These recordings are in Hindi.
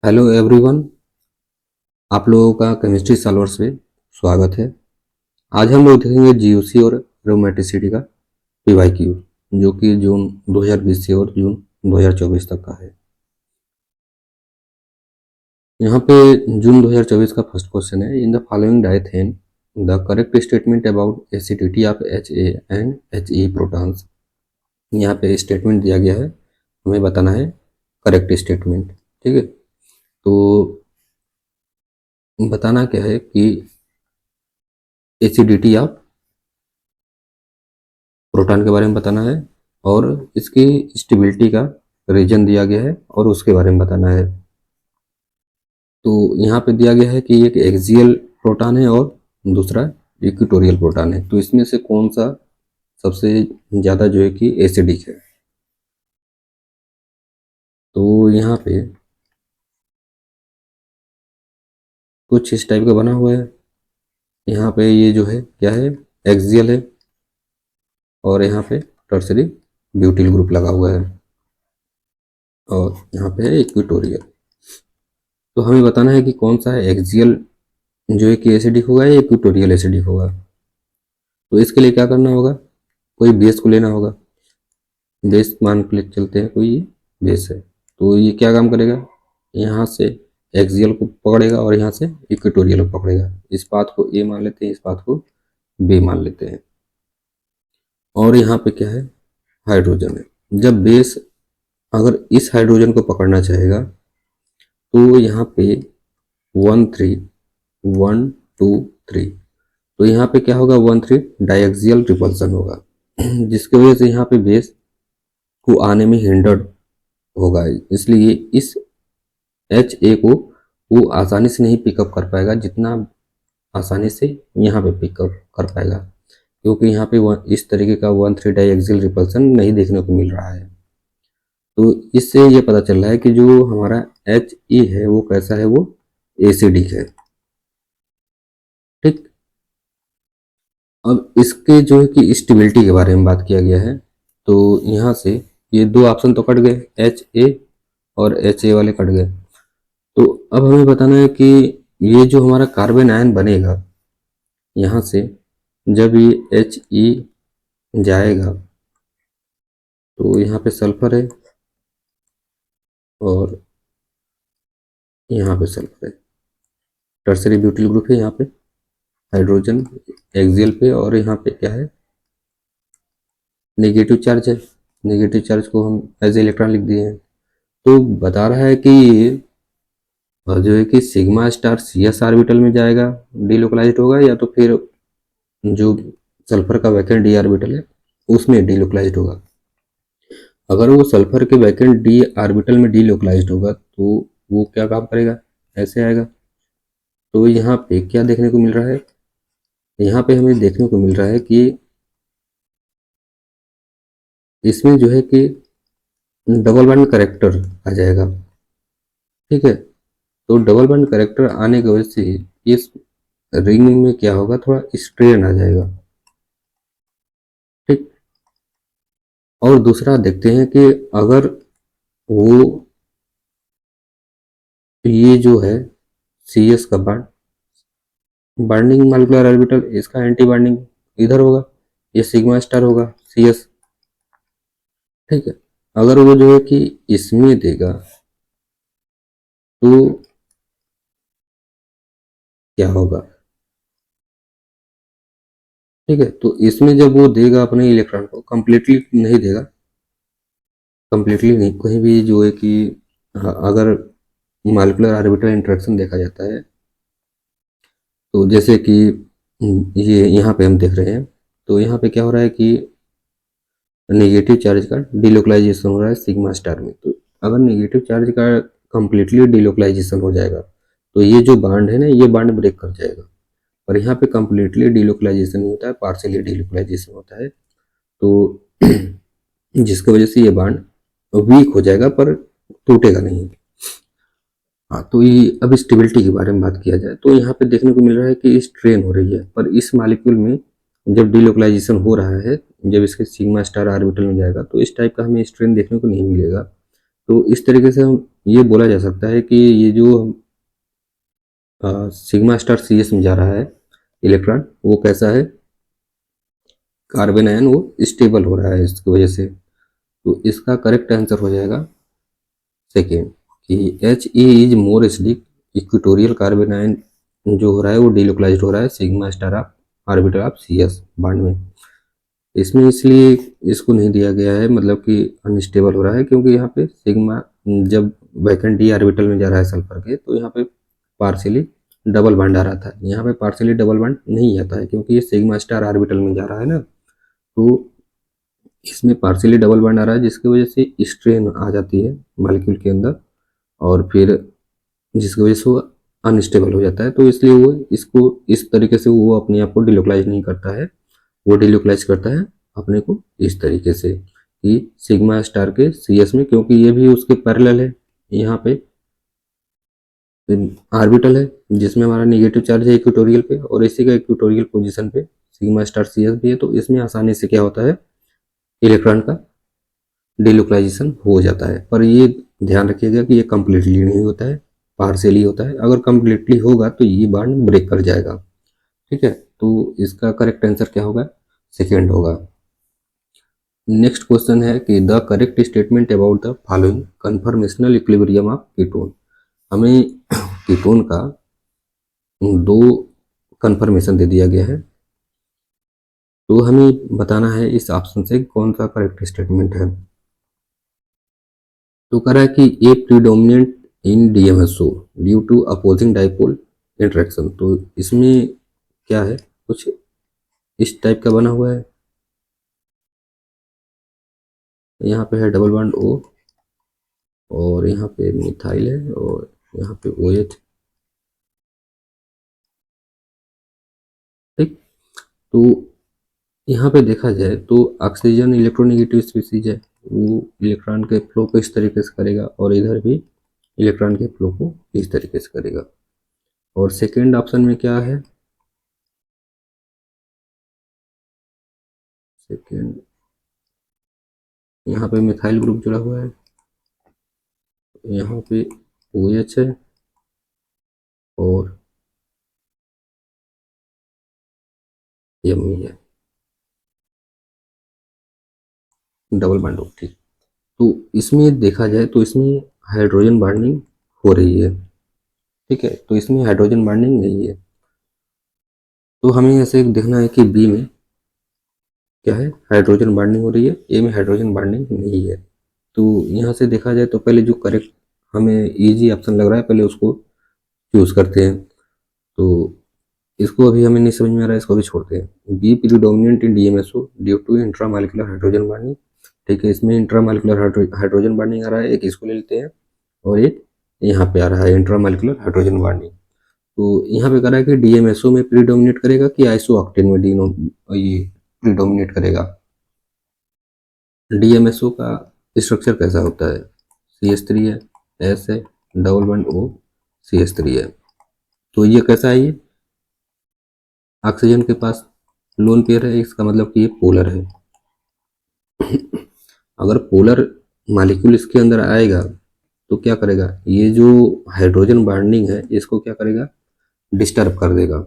Hello everyone. आप लोगों का केमिस्ट्री सॉल्वर्स में स्वागत है। आज हम लोग देखेंगे जीओसी और एरोमेटिसिटी का पीवाईक्यू, जो कि जून 2020 से और जून 2024 तक का है। यहाँ पे जून 2024 का फर्स्ट क्वेश्चन है, in the following Dithane the correct statement about acidity of HA and HE protons. यहाँ पे स्टेटमेंट दिया गया है, हमें बताना है करेक्ट स्टेटमेंट। ठीक है, तो बताना क्या है कि एसिडिटी ऑफ प्रोटॉन के बारे में बताना है और इसकी स्टेबिलिटी का रीजन दिया गया है और उसके बारे में बताना है। तो यहाँ पे दिया गया है कि एक एक्सियल प्रोटॉन है और दूसरा इक्वेटोरियल प्रोटॉन है, तो इसमें से कौन सा सबसे ज़्यादा जो है कि एसिडिक है। तो यहाँ पे कुछ इस टाइप का बना हुआ है। यहाँ पे ये जो है क्या है, एक्सियल है और यहाँ पे टर्सरी ब्यूटिल ग्रुप लगा हुआ है और यहाँ पे है इक्वेटोरियल। तो हमें बताना है कि कौन सा है एक्सियल जो है कि एसिडिक होगा या इक्वेटोरियल एसिडिक होगा। तो इसके लिए क्या करना होगा, कोई बेस को लेना होगा। बेस मान के लिए चलते हैं, कोई बेस है तो ये क्या काम करेगा, यहाँ से एक्सियल को पकड़ेगा और यहाँ से इक्वेटोरियल को पकड़ेगा। इस बात को ए मान लेते हैं, इस बात को बी मान लेते हैं। और यहाँ पे क्या है, हाइड्रोजन है। जब बेस अगर इस हाइड्रोजन को पकड़ना चाहेगा तो यहाँ पे 1 3 1 2 3, तो यहाँ पे क्या होगा, 1 3 डायएक्सियल रिपल्सन होगा जिसकी वजह से यहाँ पे बेस को आने में हिंडर्ड होगा। इसलिए इस HA को वो आसानी से नहीं पिकअप कर पाएगा जितना आसानी से यहाँ पे पिकअप कर पाएगा, क्योंकि यहाँ पे इस तरीके का 1 3 डायएक्सियल रिपल्सन नहीं देखने को मिल रहा है। तो इससे ये पता चल रहा है कि जो हमारा HE है वो कैसा है, वो एसिडिक है। ठीक, अब इसके जो है कि स्टेबिलिटी के बारे में बात किया गया है। तो यहाँ से ये दो ऑप्शन तो कट गए, HA और HA वाले कट गए। तो अब हमें बताना है कि ये जो हमारा कार्बन आयन बनेगा यहाँ से, जब ये HE जाएगा तो यहाँ पे सल्फर है और यहाँ पे सल्फर है, टर्सरी ब्यूटिल ग्रुप है। यहाँ पे हाइड्रोजन एक्सियल पे और यहाँ पे क्या है, नेगेटिव चार्ज है। नेगेटिव चार्ज को हम एज इलेक्ट्रॉन लिख दिए हैं। तो बता रहा है कि जो है कि सिग्मा स्टार CS ऑर्बिटल में जाएगा, डिलोकलाइज्ड होगा, या तो फिर जो सल्फर का वैकेंट D ऑर्बिटल है उसमें डिलोकलाइज्ड होगा। अगर वो सल्फर के वैकेंट D ऑर्बिटल में डिलोकलाइज्ड होगा तो वो क्या काम करेगा, ऐसे आएगा। तो यहाँ पे क्या देखने को मिल रहा है, यहाँ पे हमें देखने को मिल रहा है कि इसमें जो है कि डबल बॉन्ड करेक्टर आ जाएगा। ठीक है, तो डबल बॉन्ड करेक्टर आने की वजह से इस रिंग में क्या होगा, थोड़ा स्ट्रेन आ जाएगा। ठीक, और दूसरा देखते हैं कि अगर वो ये जो है CS का बाइंडिंग मॉलिक्यूलर ऑर्बिटल, इसका एंटी बाइंडिंग इधर होगा, ये सिग्मा स्टार होगा CS। ठीक है, अगर वो जो है कि इसमें देगा तो क्या होगा, ठीक है, तो इसमें जब वो देगा अपने इलेक्ट्रॉन को, कंप्लीटली नहीं देगा, कंप्लीटली नहीं, कहीं भी जो है कि अगर मॉलिक्यूलर ऑर्बिटल इंटरेक्शन देखा जाता है तो जैसे कि ये यहाँ पे हम देख रहे हैं, तो यहाँ पे क्या हो रहा है कि नेगेटिव चार्ज का डिलोकलाइजेशन हो रहा है सिग्मा स्टार में। तो अगर नेगेटिव चार्ज का कंप्लीटली डिलोकलाइजेशन हो जाएगा तो ये जो बांड है ना, ये बांड ब्रेक कर जाएगा। और यहाँ पे कंप्लीटली डिलोकलाइजेशन नहीं होता है, पार्शियली डिलोकलाइजेशन होता है। तो जिसकी वजह से ये बांड वीक हो जाएगा पर टूटेगा नहीं। हाँ, तो ये अब स्टेबिलिटी के बारे में बात किया जाए तो यहाँ पे देखने को मिल रहा है कि स्ट्रेन हो रही है, पर इस मॉलिक्यूल में जब डिलोकलाइजेशन हो रहा है, जब इसके सिग्मा स्टार ऑर्बिटल में जाएगा तो इस टाइप का हमें स्ट्रेन देखने को नहीं मिलेगा। तो इस तरीके से हम ये बोला जा सकता है कि ये जो सिग्मा स्टार सी एस में जा रहा है इलेक्ट्रॉन, वो कैसा है, कार्बन आयन वो स्टेबल हो रहा है इसकी वजह से। तो इसका करेक्ट आंसर हो जाएगा सेकेंड, कि H E is more acidic, equatorial carbon ion जो हो रहा है वो डिलोकलाइज्ड हो रहा है sigma star of orbital of C S बाड में। इसमें इसलिए इसको नहीं दिया गया है, मतलब कि अनस्टेबल हो रहा है, क्योंकि यहाँ पे सिग्मा जब वैकेंट डी ऑर्बिटल में जा रहा है सल्फर के, तो यहाँ पे पार्शियली डबल बॉन्ड आ रहा था। यहाँ पे पार्शियली डबल बॉन्ड नहीं आता है, क्योंकि ये सिग्मा स्टार ऑर्बिटल में जा रहा है ना, तो इसमें पार्शियली डबल बॉन्ड आ रहा है, जिसकी वजह से स्ट्रेन आ जाती है मॉलिक्यूल के अंदर, और फिर जिसकी वजह से वो अनस्टेबल हो जाता है। तो इसलिए वो इसको इस तरीके से वो अपने आप को डिलोकलाइज नहीं करता है, वो डिलोकलाइज करता है अपने को इस तरीके से कि सिग्मा स्टार के सी एस में, क्योंकि ये भी उसके पैरेलल है। यहाँ पे ऑर्बिटल है जिसमें हमारा नेगेटिव चार्ज है इक्वेटोरियल पे, और इसी का इक्वेटोरियल पोजीशन पे सिग्मा स्टार सी एस भी है। तो इसमें आसानी से क्या होता है, इलेक्ट्रॉन का डिलोकलाइजेशन हो जाता है। पर ये ध्यान रखिएगा कि ये कंप्लीटली नहीं होता है, पार्शियली होता है। अगर कंप्लीटली होगा तो ये बॉन्ड ब्रेक कर जाएगा। ठीक है, तो इसका करेक्ट आंसर क्या होगा, सेकेंड होगा। नेक्स्ट क्वेश्चन है कि the correct statement about the following conformational equilibrium of ketone. हमें कीटोन का दो कन्फर्मेशन दे दिया गया है, तो हमें बताना है इस ऑप्शन से कौन सा करेक्ट स्टेटमेंट है। तो कह रहा है कि a predominant in DMSO due to opposing dipole interaction. तो इसमें क्या है, कुछ इस टाइप का बना हुआ है। यहाँ पे है डबल बॉन्ड ओ, और यहाँ पे मिथाइल है, और यहाँ पे OH। ठीक, तो यहाँ पे देखा जाए तो ऑक्सीजन इलेक्ट्रोनेगेटिव स्पीसीज है, वो इलेक्ट्रॉन के फ्लो को इस तरीके से करेगा, और इधर भी इलेक्ट्रॉन के फ्लो को इस तरीके से करेगा। और सेकेंड ऑप्शन में क्या है, सेकेंड यहाँ पे मिथाइल ग्रुप जुड़ा हुआ है, यहाँ पे OH है, और यमी है डबल बॉन्ड। ठीक, तो इसमें देखा जाए तो इसमें हाइड्रोजन बॉन्डिंग हो रही है। ठीक है, तो इसमें हाइड्रोजन बॉन्डिंग नहीं है। तो हमें ऐसे देखना है कि बी में क्या है, हाइड्रोजन बॉन्डिंग हो रही है, ए में हाइड्रोजन बॉन्डिंग नहीं है। तो यहाँ से देखा जाए तो पहले जो करेक्ट हमें इजी ऑप्शन लग रहा है, पहले उसको चूज करते हैं। तो इसको अभी हमें नहीं समझ में आ रहा है, इसको भी छोड़ते हैं। B predominant in DMSO due to intramolecular hydrogen bonding. ठीक है, इसमें इंट्रामॉलिक्यूलर हाइड्रोजन बॉन्डिंग आ रहा है, एक इसको ले लेते हैं, और एक यहाँ पे आ रहा है इंट्रामॉलिक्यूलर हाइड्रोजन बॉन्डिंग। तो यहाँ पे कह रहा है कि डीएमएसओ में प्रीडोमिनेट करेगा कि आइसोऑक्टेन में ये प्रीडोमिनेट करेगा। डीएमएसओ का स्ट्रक्चर कैसा होता है, CH3 है, S है, डबल बॉन्ड O, CH3 है। तो ये कैसा है, ये ऑक्सीजन के पास लोन पेयर है, इसका मतलब कि ये पोलर है। अगर पोलर मॉलिक्यूल इसके अंदर आएगा तो क्या करेगा, ये जो हाइड्रोजन बॉन्डिंग है इसको क्या करेगा, डिस्टर्ब कर देगा।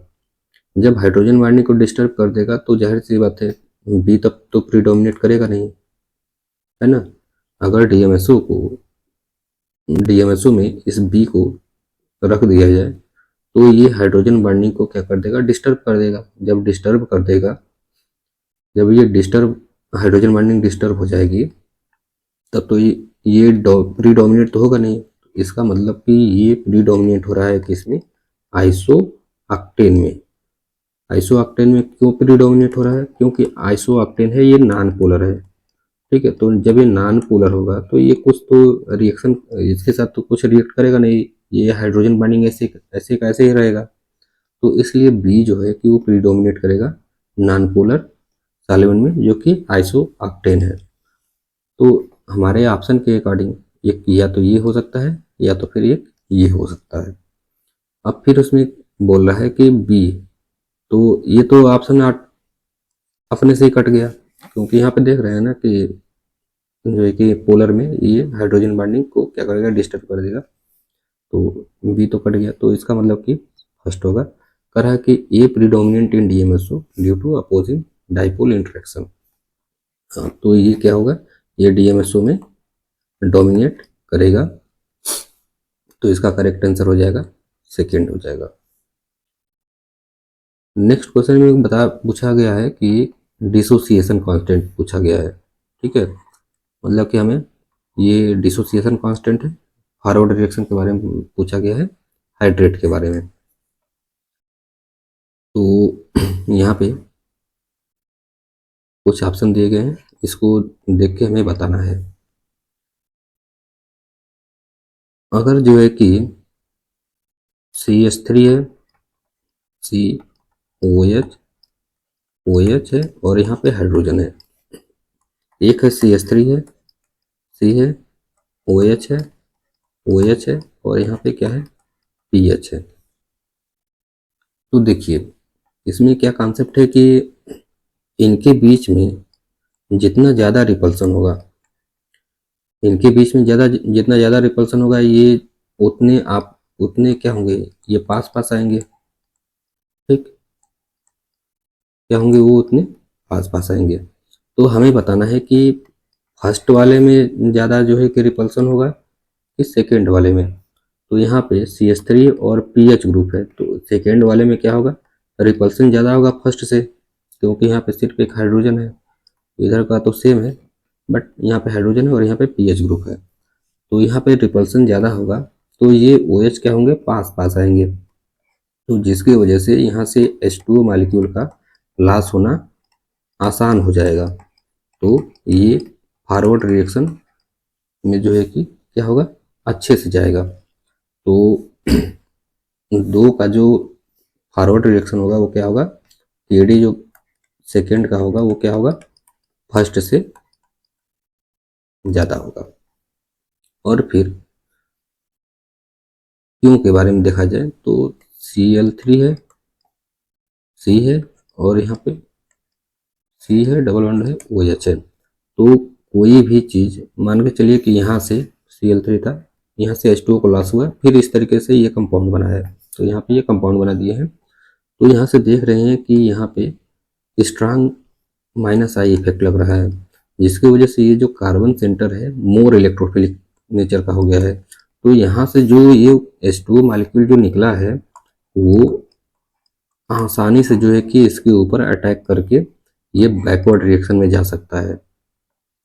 जब हाइड्रोजन बॉन्डिंग को डिस्टर्ब कर देगा तो जाहिर सी बात है बी तब तो प्रीडोमिनेट करेगा नहीं, है ना। अगर डीएमएसओ में इस बी को रख दिया जाए तो ये हाइड्रोजन बॉन्डिंग को क्या कर देगा, डिस्टर्ब कर देगा। जब डिस्टर्ब कर देगा, जब ये डिस्टर्ब हाइड्रोजन बॉन्डिंग डिस्टर्ब हो जाएगी, तब तो ये प्रीडोमिनेट तो होगा नहीं। इसका मतलब कि ये प्रीडोमिनेट हो रहा है किसमें, आइसो ऑक्टेन में। आइसो ऑक्टेन में क्यों प्रीडोमिनेट हो रहा है, क्योंकि आइसो ऑक्टेन है, ये नॉन पोलर है। ठीक है, तो जब ये नॉन पोलर होगा तो ये कुछ तो रिएक्शन इसके साथ तो कुछ रिएक्ट करेगा नहीं, ये हाइड्रोजन बॉन्डिंग ऐसे ऐसे कैसे ही रहेगा। तो इसलिए बी जो है कि वो प्रीडोमिनेट करेगा नॉन पोलर सॉल्वेंट में, जो कि आइसो ऑक्टेन है। तो हमारे ऑप्शन के अकॉर्डिंग एक या तो ये हो सकता है, या तो फिर एक ये हो सकता है। अब फिर उसमें बोल रहा है कि बी, तो ये तो ऑप्शन अपने से ही कट गया, क्योंकि यहाँ पे देख रहे हैं ना कि जो है कि पोलर में ये हाइड्रोजन बॉन्डिंग को क्या करेगा, डिस्टर्ब कर देगा। तो बी तो कट गया, तो इसका मतलब कि फर्स्ट होगा। कह रहा है कि a predominant in DMSO due to opposing dipole interaction. हाँ, तो ये क्या होगा, ये डीएमएसओ में डोमिनेट करेगा, तो इसका करेक्ट आंसर हो जाएगा सेकेंड हो जाएगा। नेक्स्ट क्वेश्चन में पूछा गया है कि डिसोसिएशन कांस्टेंट पूछा गया है। ठीक है, मतलब कि हमें ये डिसोसिएशन कांस्टेंट है, फॉरवर्ड रिएक्शन के बारे में पूछा गया है, हाइड्रेट के बारे में। तो यहाँ पे कुछ ऑप्शन दिए गए हैं, इसको देख के हमें बताना है। अगर जो है कि CH3 है, COH OH है और यहाँ पे हाइड्रोजन है, एक है CH3 है, C है, OH है, OH है और यहाँ पे क्या है, PH है। तो देखिए इसमें क्या कॉन्सेप्ट है कि इनके बीच में जितना ज़्यादा रिपल्सन होगा, इनके बीच में जितना ज़्यादा रिपल्सन होगा, ये उतने क्या होंगे, ये पास पास आएंगे। ठीक, क्या होंगे, वो उतने पास पास आएंगे। तो हमें बताना है कि फर्स्ट वाले में ज़्यादा जो है कि रिपल्सन होगा कि सेकेंड वाले में। तो यहाँ पे CH3 और PH ग्रुप है, तो सेकेंड वाले में क्या होगा, रिपल्सन ज़्यादा होगा फर्स्ट से, क्योंकि यहाँ पे सिर्फ एक हाइड्रोजन है। इधर का तो सेम है, बट यहाँ पे हाइड्रोजन है और यहाँ पे PH ग्रुप है, तो यहाँ पे रिपल्सन ज़्यादा होगा, तो ये OH क्या होंगे, पास पास आएंगे। तो जिसकी वजह से यहाँ से H2O मॉलिक्यूल का लॉस होना आसान हो जाएगा। तो ये फॉरवर्ड रिएक्शन में जो है कि क्या होगा, अच्छे से जाएगा। तो दो का जो फॉरवर्ड रिएक्शन होगा वो क्या होगा, KD जो सेकेंड का होगा वो क्या होगा, फर्स्ट से ज़्यादा होगा। और फिर क्यों के बारे में देखा जाए तो Cl3 है, C है और यहाँ पे C है, डबल बॉन्ड है, OH है। तो कोई भी चीज़ मान के चलिए कि यहाँ से Cl3 था, यहाँ से H2O को लॉस हुआ, फिर इस तरीके से ये कंपाउंड बना है, तो यहाँ पे ये कंपाउंड बना दिए हैं। तो यहाँ से देख रहे हैं कि यहाँ पे स्ट्रांग -I इफेक्ट लग रहा है, जिसकी वजह से ये जो कार्बन सेंटर है मोर इलेक्ट्रोफिलिक नेचर का हो गया है। तो यहाँ से जो ये H2O मॉलिक्यूल जो निकला है वो आसानी से जो है कि इसके ऊपर अटैक करके ये बैकवर्ड रिएक्शन में जा सकता है,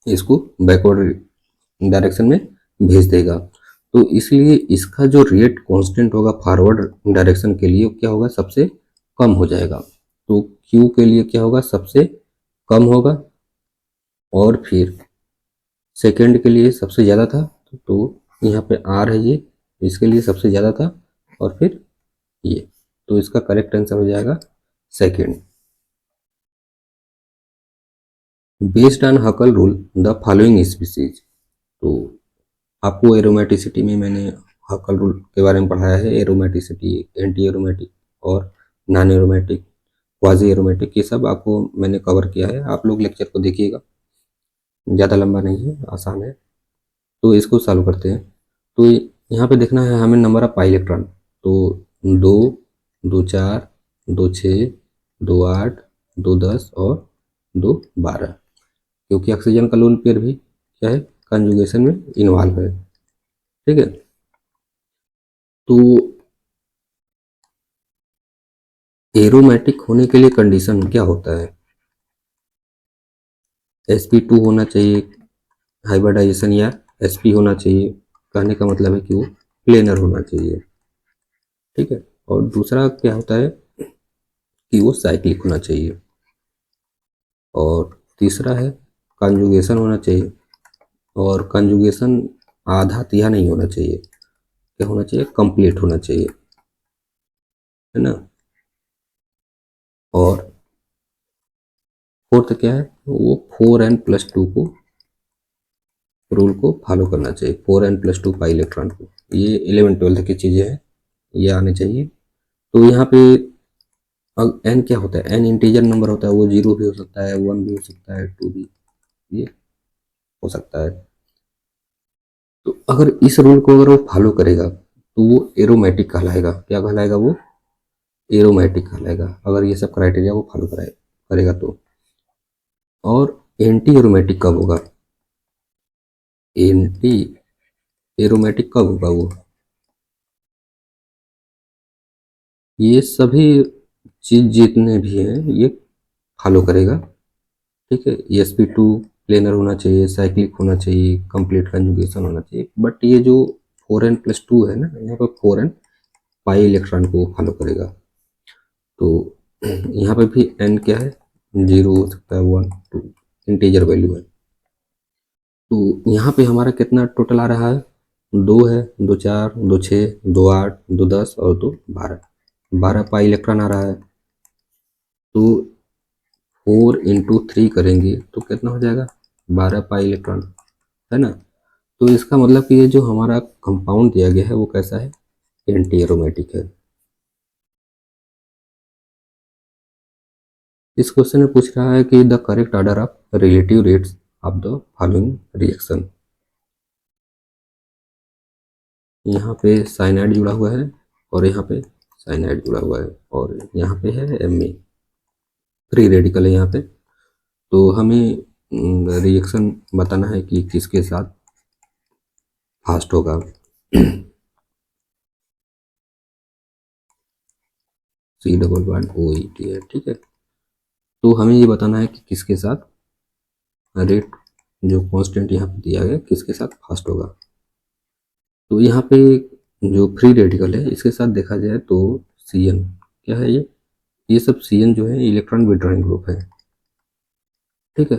इसको बैकवर्ड डायरेक्शन में भेज देगा। तो इसलिए इसका जो रेट कांस्टेंट होगा फॉरवर्ड डायरेक्शन के लिए क्या होगा, सबसे कम हो जाएगा। तो Q के लिए क्या होगा, सबसे कम होगा, और फिर सेकेंड के लिए सबसे ज़्यादा था, तो यहाँ पे R है, ये इसके लिए सबसे ज़्यादा था, और फिर ये, तो इसका करेक्ट आंसर हो जाएगा second. Based on हकल rule the following species. तो आपको एरोमेटिसिटी में मैंने हकल रूल के बारे में पढ़ाया है, एरोमेटिसिटी, एंटी एरोमेटिक और नॉन एरोमेटिक, क्वाजी एरोमेटिक, ये सब आपको मैंने कवर किया है। आप लोग लेक्चर को देखिएगा, ज़्यादा लंबा नहीं है, आसान है। तो इसको सॉल्व करते हैं। तो यहाँ पे देखना है हमें नंबर ऑफ पाई इलेक्ट्रॉन, तो 2, 2 4, 2 6, 2 8, 2 10 और 2 12, क्योंकि ऑक्सीजन का लोन पेयर भी क्या है, कंजुगेशन में इन्वॉल्व है। ठीक है, तो एरोमेटिक होने के लिए कंडीशन क्या होता है, sp2 होना चाहिए, हाइब्रिडाइजेशन, या sp होना चाहिए। कहने का मतलब है कि वो प्लेनर होना चाहिए। ठीक है, और दूसरा क्या होता है कि वो साइक्लिक होना चाहिए, और तीसरा है कंजुगेशन होना चाहिए, और कंजुगेशन आधा तिहा नहीं होना चाहिए, क्या होना चाहिए, कंप्लीट होना चाहिए, है ना। और फोर्थ क्या है, वो 4n+2 को रूल को फॉलो करना चाहिए, 4n+2 पाई इलेक्ट्रॉन को। ये 11th-12th की चीज़ें हैं, ये आने चाहिए। तो यहाँ पे अब n क्या होता है, n इंटीजर नंबर होता है, वो 0 भी हो सकता है, 1 भी हो सकता है, 2 भी, ये हो सकता है। तो अगर इस रूल को अगर वो फॉलो करेगा तो वो एरोमेटिक कहलाएगा। क्या कहलाएगा वो? एरोमेटिक कहलाएगा, अगर ये सब क्राइटेरिया वो फॉलो करेगा तो। और एंटी एरोमेटिक कब होगा? एंटी एरोमेटिक कब होगा वो? ये सभी चीज जितने भी हैं ये फॉलो करेगा। ठीक है, ESP2 प्लेनर होना चाहिए, साइक्लिक होना चाहिए, कंप्लीट कंजुगेशन होना चाहिए। बट ये जो 4n+2 है ना, यहाँ पर 4n पाई इलेक्ट्रॉन को फॉलो करेगा। तो यहाँ पे भी n क्या है? 0 हो सकता है, 1 2 इंटीजर वैल्यू है। तो यहाँ पे हमारा कितना टोटल आ रहा है? 2 है, 2 4 2 6 2 8 2 10 और 2 12, 12 पाई इलेक्ट्रॉन आ रहा है। तो 4 × 3 करेंगे तो कितना हो जाएगा? 12 पाई इलेक्ट्रॉन, है ना। तो इसका मतलब कि ये जो हमारा कंपाउंड दिया गया है वो कैसा है? एंटी एरोमेटिक है। इस क्वेश्चन में पूछ रहा है कि the correct order of relative rates of the following reaction. यहाँ पे साइनाइड जुड़ा हुआ है और यहाँ पे साइनाइड जुड़ा हुआ है और यहाँ पे है Ma, फ्री रेडिकल है यहाँ पे। तो हमें रिएक्शन बताना है कि किसके साथ फास्ट होगा। C⋯OET है, ठीक है। तो हमें ये बताना है कि किसके साथ रेट जो कांस्टेंट यहाँ पे दिया गया किसके साथ फास्ट होगा। तो यहाँ पे जो फ्री रेडिकल है इसके साथ देखा जाए तो Cn क्या है? ये सब Cn जो है इलेक्ट्रॉन विड्रॉइंग ग्रुप है, ठीक है।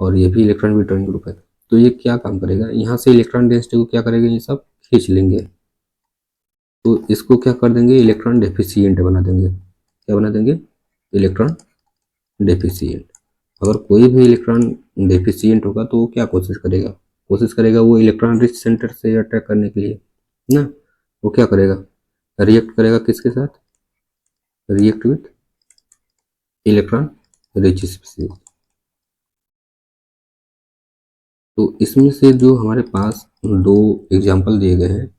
और ये भी इलेक्ट्रॉन विड्रॉइंग ग्रुप है। तो ये क्या काम करेगा? यहाँ से इलेक्ट्रॉन डेंसिटी को क्या करेगा? ये सब खींच लेंगे। तो इसको क्या कर देंगे? इलेक्ट्रॉन डेफिशिएंट बना देंगे। क्या बना देंगे? Electron deficient. अगर कोई भी इलेक्ट्रॉन डेफिशिएंट होगा तो वो क्या कोशिश करेगा? कोशिश करेगा वो इलेक्ट्रॉन रिच सेंटर से अटैक करने के लिए ना। वो क्या करेगा? रिएक्ट करेगा किसके साथ? React with electron rich species. तो इसमें से जो हमारे पास दो एग्जाम्पल दिए गए हैं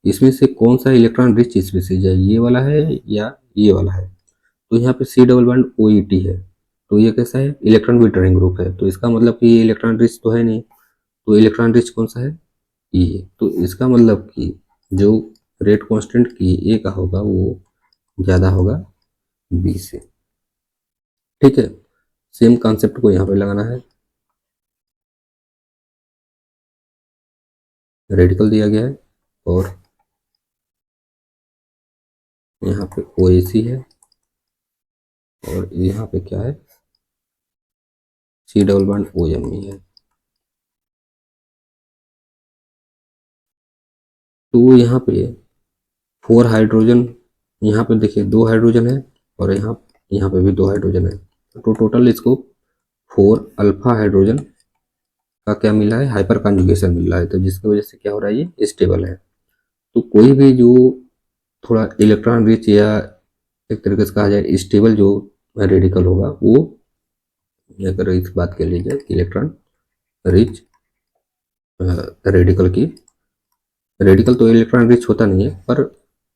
इसमें से कौन सा इलेक्ट्रॉन रिच स्पीसीज है? ये वाला है या ये वाला है? तो यहाँ पे C⋯OET है। तो ये कैसा है? इलेक्ट्रॉन विड्रॉइंग ग्रुप है। तो इसका मतलब कि ये इलेक्ट्रॉन रिच तो है नहीं। तो इलेक्ट्रॉन रिच कौन सा है? ये। तो इसका मतलब कि जो रेट कांस्टेंट की ए का होगा वो ज़्यादा होगा बी से, ठीक है। सेम कॉन्सेप्ट को यहाँ पे लगाना है। रेडिकल दिया गया है और यहाँ पे OAC है और यहाँ पे क्या है? C⋯OMe है। तो यहाँ पे 4 हाइड्रोजन, यहाँ पे देखिए 2 हाइड्रोजन है और यहाँ पे भी 2 हाइड्रोजन है। तो टोटल इसको 4 अल्फा हाइड्रोजन का क्या मिला है? हाइपर कॉन्जुगेशन मिल रहा है। तो जिसकी वजह से क्या हो रहा है? ये स्टेबल है। तो कोई भी जो थोड़ा इलेक्ट्रॉन रिच या एक तरीके से कहा जाए स्टेबल जो रेडिकल होगा वो, अगर इस बात के लिए जाए इलेक्ट्रॉन रिच रेडिकल की, रेडिकल तो इलेक्ट्रॉन रिच होता नहीं है पर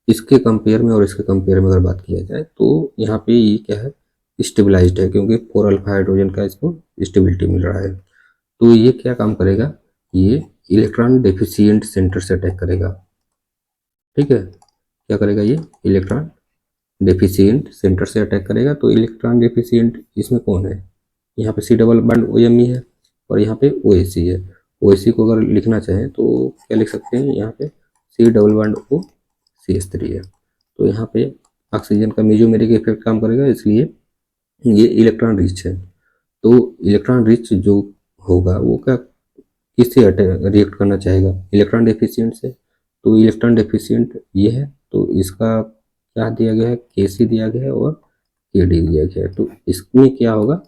इसके कंपेयर में और इसके कंपेयर में अगर बात किया जाए तो यहाँ पे ये क्या है? स्टेबलाइज्ड है, क्योंकि 4 अल्फा हाइड्रोजन का इसको स्टेबिलिटी मिल रहा है। तो ये क्या काम करेगा? ये इलेक्ट्रॉन डेफिशिएंट सेंटर से अटैक करेगा, ठीक है। क्या करेगा? ये इलेक्ट्रॉन डेफिशिएंट सेंटर से अटैक करेगा। तो इलेक्ट्रॉन डेफिशिएंट इसमें कौन है? यहाँ पे C⋯OMe है और यहाँ पे OAC है। OAC को अगर लिखना चाहें तो क्या लिख सकते हैं? यहाँ पे C⋯OCH3 है। तो यहाँ पे ऑक्सीजन का मेसोमेरिक इफेक्ट काम करेगा, इसलिए ये इलेक्ट्रॉन रिच है। तो इलेक्ट्रॉन रिच जो होगा वो क्या किससे रिएक्ट करना चाहेगा? इलेक्ट्रॉन डेफिशिएंट से। तो इलेक्ट्रॉन डेफिशिएंट ये है, तो इसका क्या दिया गया है? Kc दिया गया है और Kd दिया गया है। तो इसमें क्या होगा?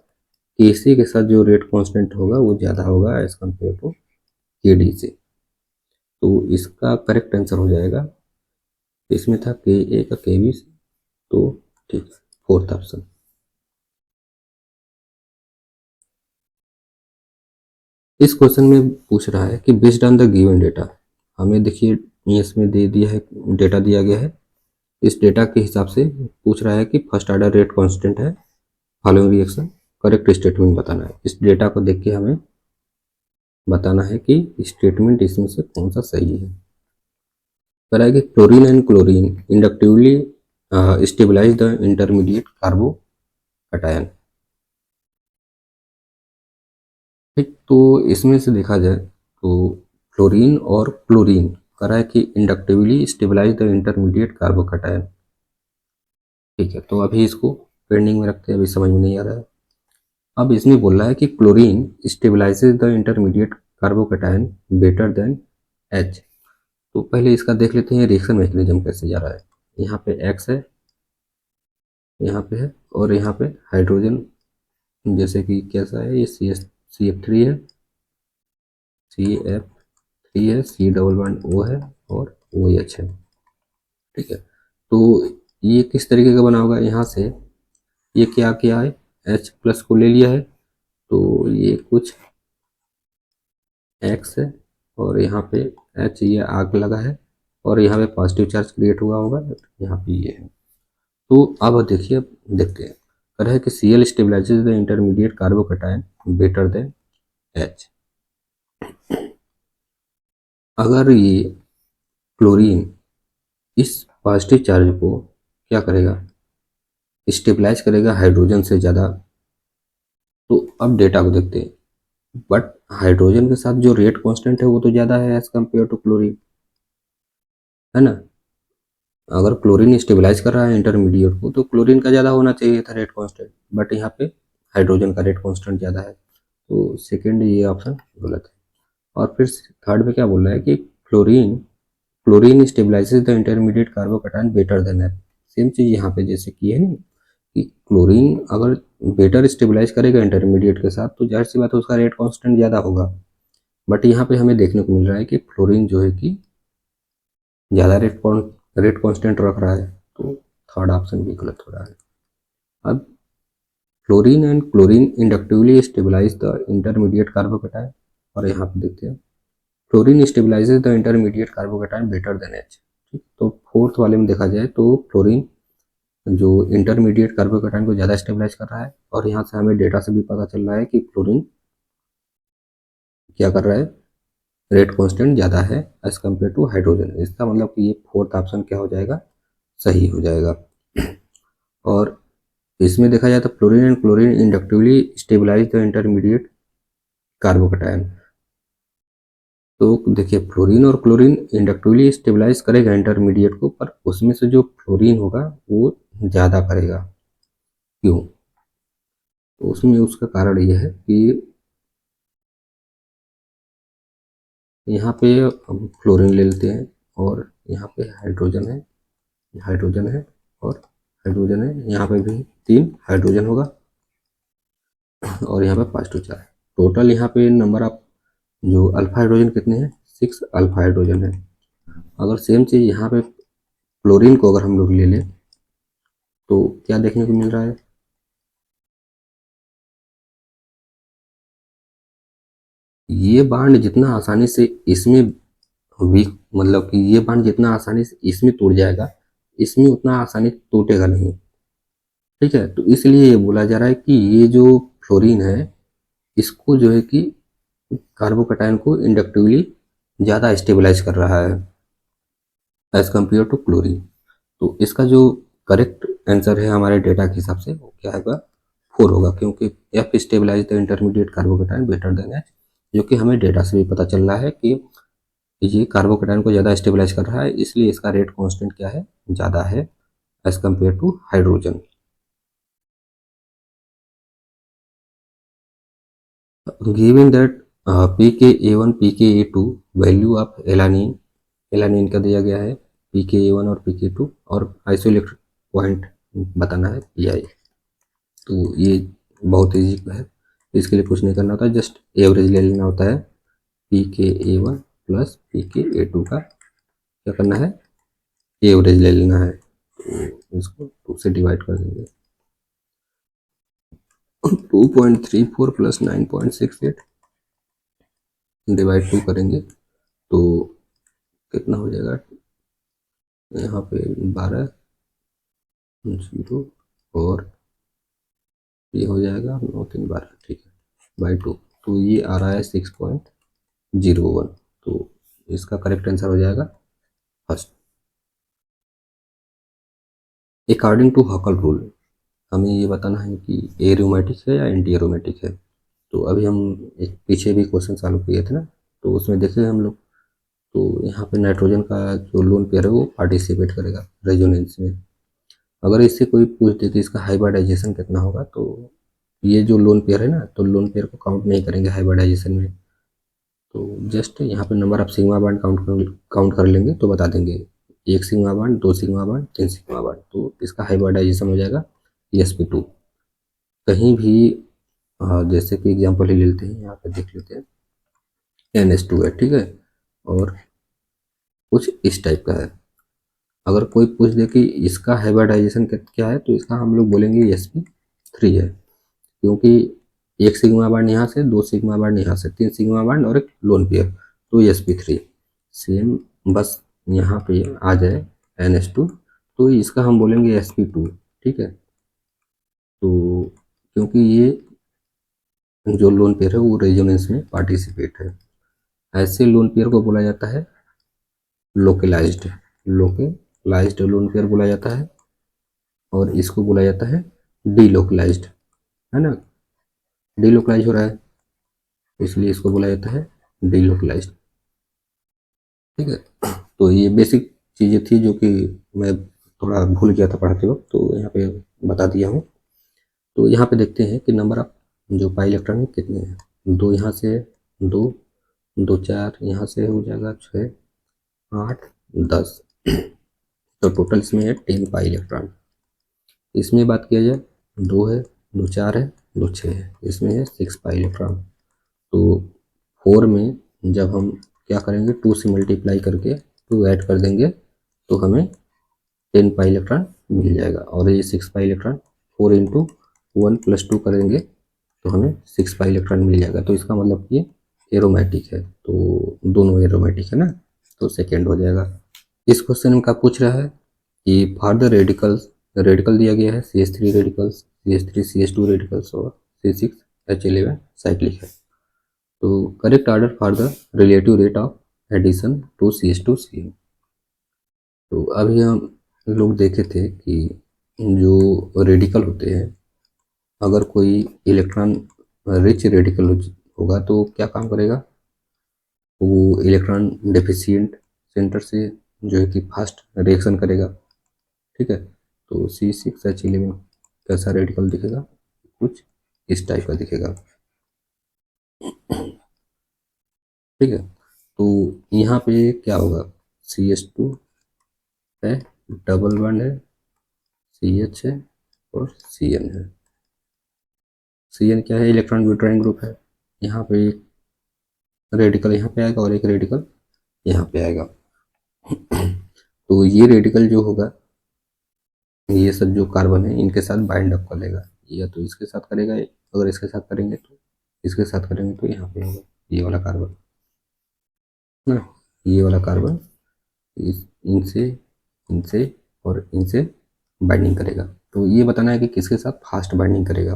Kc के साथ जो रेट कांस्टेंट होगा वो ज़्यादा होगा एज कम्पेयर टू Kd से। तो इसका करेक्ट आंसर हो जाएगा, इसमें था Ka का Kb से, तो ठीक है, फोर्थ ऑप्शन। इस क्वेश्चन में पूछ रहा है कि based on the given data, हमें देखिए इसमें दे दिया है, डेटा दिया गया है, इस डेटा के हिसाब से पूछ रहा है कि फर्स्ट ऑर्डर रेट कांस्टेंट है, फॉलोइंग रिएक्शन, करेक्ट स्टेटमेंट बताना है। इस डेटा को देख के हमें बताना है कि स्टेटमेंट इसमें से कौन सा सही है। कह कि chlorine and chlorine inductively stabilise the intermediate carbocation. ठीक, तो इसमें से देखा जाए तो क्लोरीन और क्लोरीन कह रहा है कि inductively stabilise the intermediate carbocation. ठीक है, तो अभी इसको पेंडिंग में रखते हैं, अभी समझ में नहीं आ रहा है। अब इसमें बोल रहा है कि chlorine stabilises the intermediate carbocation better than H. तो पहले इसका देख लेते हैं रिएक्शन मैकेनिज्म कैसे जा रहा है। यहाँ पे एक्स है, यहाँ पे है, और यहाँ पे हाइड्रोजन, जैसे कि कैसा है, ये CF3 है, CF3 है, C डबल बॉन्ड O है और OH है। ठीक है, तो ये किस तरीके का बना होगा, यहाँ से ये क्या किया है, H प्लस को ले लिया है, तो ये कुछ X है, और यहाँ पे H ये आग लगा है, और यहाँ पे पॉजिटिव चार्ज क्रिएट हुआ होगा, यहाँ पे ये है। तो अब देखिए, अब देखते हैं, कह रहा है कि Cl stabilises the intermediate carbocation better then H। अगर ये क्लोरीन इस पॉजिटिव चार्ज को क्या करेगा, स्टेबलाइज करेगा हाइड्रोजन से ज़्यादा, तो अब डेटा को देखते हैं। बट हाइड्रोजन के साथ जो रेट कांस्टेंट है वो तो ज़्यादा है एज कम्पेयर टू क्लोरीन, है ना। अगर क्लोरीन स्टेबलाइज कर रहा है इंटरमीडिएट को तो क्लोरीन का ज़्यादा होना चाहिए था रेट कांस्टेंट, बट यहाँ पे हाइड्रोजन का रेट कांस्टेंट ज़्यादा है, तो सेकेंड ये ऑप्शन गलत है। और फिर थर्ड में क्या बोल रहा है कि chlorine chlorine stabilises the intermediate carbocation better than H. Same चीज़ यहाँ पे जैसे की है ना, कि क्लोरीन अगर बेटर स्टेबलाइज करेगा इंटरमीडिएट के साथ तो जाहिर सी बात है उसका रेट कांस्टेंट ज़्यादा होगा, बट यहाँ पे हमें देखने को मिल रहा है कि फ्लोरीन जो है कि ज़्यादा रेट कांस्टेंट रख रहा है, तो थर्ड ऑप्शन भी गलत हो रहा है। अब fluorine and chlorine inductively stabilise the intermediate carbocation, और यहाँ पे देखते हैं fluorine stabilises the intermediate carbocation better than H. ठीक, तो फोर्थ वाले में देखा जाए तो फ्लोरीन जो इंटरमीडिएट कार्बोकैटायन को ज़्यादा स्टेबलाइज कर रहा है, और यहाँ से हमें डेटा से भी पता चल रहा है कि फ्लोरीन क्या कर रहा है, रेट कांस्टेंट ज़्यादा है एज कम्पेयर टू हाइड्रोजन। इसका मतलब कि ये फोर्थ ऑप्शन क्या हो जाएगा, सही हो जाएगा। और इसमें देखा जाए तो fluorine and chlorine inductively stabilise the intermediate carbocation. तो देखिए फ्लोरीन और क्लोरीन इंडक्टिवली स्टेबलाइज करेगा इंटरमीडिएट को, पर उसमें से जो फ्लोरीन होगा वो ज़्यादा करेगा। क्यों, तो उसमें उसका कारण यह है कि यहाँ पे हम फ्लोरीन ले लेते हैं, और यहाँ पे हाइड्रोजन है, हाइड्रोजन है और हाइड्रोजन है, यहाँ पे भी 3 हाइड्रोजन होगा, और यहाँ पे पॉजिटिव चार्ज। टोटल यहाँ पे नंबर ऑफ जो अल्फा हाइड्रोजन कितने हैं, 6 अल्फा हाइड्रोजन है। अगर सेम चीज़ यहाँ पे क्लोरीन को अगर हम लोग ले लें तो क्या देखने को मिल रहा है, ये बांड जितना आसानी से इसमें वीक, मतलब कि ये बांड जितना आसानी से इसमें टूट जाएगा, इसमें उतना आसानी से टूटेगा नहीं। ठीक है, तो इसलिए ये बोला जा रहा है कि ये जो फ्लोरीन है इसको जो है कि कार्बोकैटायन को इंडक्टिवली ज़्यादा स्टेबलाइज कर रहा है एज कम्पेयर टू क्लोरीन। तो इसका जो करेक्ट आंसर है हमारे डेटा के हिसाब से वो क्या होगा, 4 होगा, क्योंकि F stabilise the intermediate carbocation better than H, जो कि हमें डेटा से भी पता चल रहा है कि ये कार्बोकैटायन को ज़्यादा स्टेबलाइज कर रहा है, इसलिए इसका रेट कांस्टेंट क्या है, ज़्यादा है as compare to hydrogen. Given that pKa1 pKa2 value of alanine, alanine का दिया गया है pKa1 और pK2, और आइसोइलेक्ट्रिक पॉइंट बताना है pi। तो ये बहुत ईजी है, इसके लिए कुछ नहीं करना होता, जस्ट एवरेज ले लेना होता है pKa1 प्लस pKa2 का क्या करना है, एवरेज ले लेना है, तो इसको 2 से डिवाइड कर देंगे। 2.34 प्लस 9.68 डिवाइड 2 करेंगे तो कितना हो जाएगा, यहाँ पे 12 0 और ये हो जाएगा 9 3 12, ठीक है, बाई 2। तो ये आ रहा है 6.01। तो इसका करेक्ट आंसर हो जाएगा फर्स्ट। अकॉर्डिंग टू हॉकल रूल हमें ये बताना है कि एरोमेटिक है या एंटी एरोमेटिक है। तो अभी हम एक पीछे भी क्वेश्चन चालू किए थे ना, तो उसमें देखे हम लोग, तो यहाँ पे नाइट्रोजन का जो लोन पेयर है वो पार्टिसिपेट करेगा रेजोनेंस में। अगर इससे कोई पूछ दे कि इसका हाइब्रिडाइजेशन कितना होगा, तो ये जो लोन पेयर है ना, तो लोन पेयर को काउंट नहीं करेंगे हाइब्रिडाइजेशन में। तो जस्ट यहाँ पे number of sigma bond count कर लेंगे तो बता देंगे, 1 sigma bond, 2 sigma bond, 3 sigma bond, तो इसका हाइब्रिडाइजेशन हो जाएगा sp2। कहीं भी जैसे कि एग्जांपल ही लेते हैं, यहाँ पे देख लेते हैं NH2 है, ठीक है, और कुछ इस टाइप का है। अगर कोई पूछ दे कि इसका हाइब्रिडाइजेशन क्या है, तो इसका हम लोग बोलेंगे sp3 है, क्योंकि 1 सिग्मा बॉन्ड यहाँ से, 2 सिग्मा बॉन्ड यहाँ से, 3 सिग्मा बॉन्ड और एक लोन पेयर, तो sp3 सेम। बस यहाँ पे आ जाए NH2, तो इसका हम बोलेंगे sp2, ठीक है। तो क्योंकि ये जो लोन पेयर है वो रेजोनेंस में पार्टिसिपेट है, ऐसे लोन पेयर को बोला जाता है लोकलाइज्ड। लोकलाइज्ड लोन पेयर बोला जाता है, और इसको बोला जाता है डीलोकलाइज्ड, है ना, डीलोकलाइज हो रहा है, इसलिए इसको बोला जाता है डीलोकलाइज्ड, ठीक है। तो ये बेसिक चीज़ें थी जो कि मैं थोड़ा भूल गया था पढ़ते वक्त, तो यहाँ पे बता दिया हूँ। तो यहाँ पे देखते हैं कि नंबर ऑफ जो पाई इलेक्ट्रॉन है कितने हैं। 2 यहाँ से, 2 2 4 यहाँ से हो जाएगा 6 8 10, तो टोटल इसमें है 10 पाई इलेक्ट्रॉन। इसमें बात किया जाए, 2 है, 2 4 है, 2 6 है, इसमें है 6 पाई इलेक्ट्रॉन। तो 4 में जब हम क्या करेंगे, 2 से मल्टीप्लाई करके 2 ऐड कर देंगे तो हमें 10 पाई इलेक्ट्रॉन मिल जाएगा। और ये 6 पाई इलेक्ट्रॉन 4 इंटू 1 प्लस 2 करेंगे तो हमें 6 पाई इलेक्ट्रॉन मिल जाएगा। तो इसका मतलब कि ये एरोमेटिक है, तो दोनों एरोमेटिक है ना, तो सेकेंड हो जाएगा। इस क्वेश्चन में क्या पूछ रहा है कि फॉर द रेडिकल्स, रेडिकल दिया गया है CH3 radicals, CH3 CH2 radicals और C6H11 साइक्लिक है। तो correct order for the relative rate of addition to CH2CN। तो अभी हम लोग देखे थे कि जो रेडिकल होते हैं, अगर कोई इलेक्ट्रॉन रिच रेडिकल होगा तो क्या काम करेगा, वो इलेक्ट्रॉन डेफिशिएंट सेंटर से जो है कि फास्ट रिएक्शन करेगा, ठीक है। तो C6H11 कैसा रेडिकल दिखेगा, कुछ इस टाइप का दिखेगा, ठीक है। तो यहाँ पे क्या होगा, CH2 है, डबल बॉन्ड है, CH है और CN है। CN क्या है, इलेक्ट्रॉन विड्रॉइंग ग्रुप है। यहाँ पे एक रेडिकल यहाँ पे आएगा और एक रेडिकल यहाँ पे आएगा। तो ये रेडिकल जो होगा, ये सब जो कार्बन है इनके साथ बाइंड अप कर लेगा, या तो इसके साथ करेगा, अगर इसके साथ करेंगे तो इसके साथ करेंगे तो यहाँ पे होगा ये वाला कार्बन ना, ये वाला कार्बन इनसे इनसे और इनसे बाइंडिंग करेगा। तो ये बताना है कि किसके साथ फास्ट बाइंडिंग करेगा।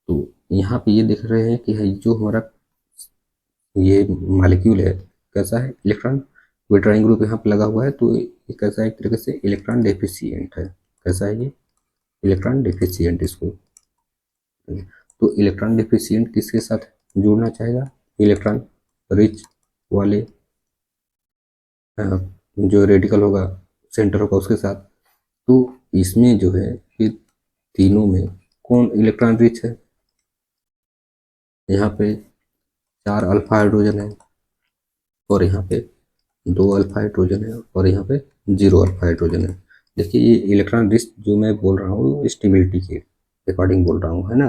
तो यहाँ पे ये देख रहे हैं कि है जो हमारा ये मॉलिक्यूल है कैसा है, इलेक्ट्रॉन विड्रॉइंग ग्रुप यहाँ पे लगा हुआ है, तो ये कैसा है, एक तरीके से इलेक्ट्रॉन डेफिशिएंट है। कैसा है ये, इलेक्ट्रॉन डेफिशिएंट इसको। तो इलेक्ट्रॉन डेफिशिएंट किसके साथ जुड़ना चाहेगा, इलेक्ट्रॉन रिच वाले जो रेडिकल होगा, सेंटर होगा उसके साथ। तो इसमें जो है ये तीनों में कौन इलेक्ट्रॉन रिच है, यहाँ पे 4 अल्फा हाइड्रोजन है, और यहाँ पे 2 अल्फा हाइड्रोजन है, और यहाँ पे 0 अल्फा हाइड्रोजन है। देखिए ये इलेक्ट्रॉन रिच जो मैं बोल रहा हूँ स्टेबिलिटी के अकॉर्डिंग बोल रहा हूँ, है ना,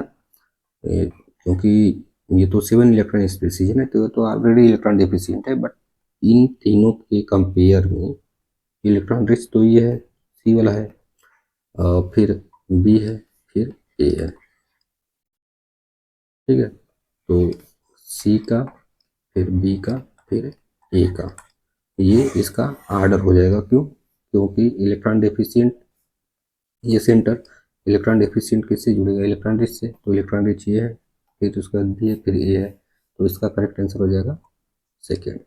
क्योंकि ये तो 7 इलेक्ट्रॉन स्पीसीज है ना, तो ऑलरेडी इलेक्ट्रॉन डेफिशिएंट है, बट इन तीनों के कंपेयर में इलेक्ट्रॉन रिच तो ये है, सी वाला है, फिर बी है, फिर ए है, ठीक है। तो सी का फिर बी का, फिर ए का। ये इसका आर्डर हो जाएगा। क्यों? क्योंकि इलेक्ट्रॉन डेफिशिएंट, ये सेंटर इलेक्ट्रॉन डेफिशिएंट किससे जुड़ेगा? इलेक्ट्रॉन रिच से। तो इलेक्ट्रॉन रिच ये है, फिर उसका बी है, फिर ए है। तो इसका करेक्ट आंसर हो जाएगा second.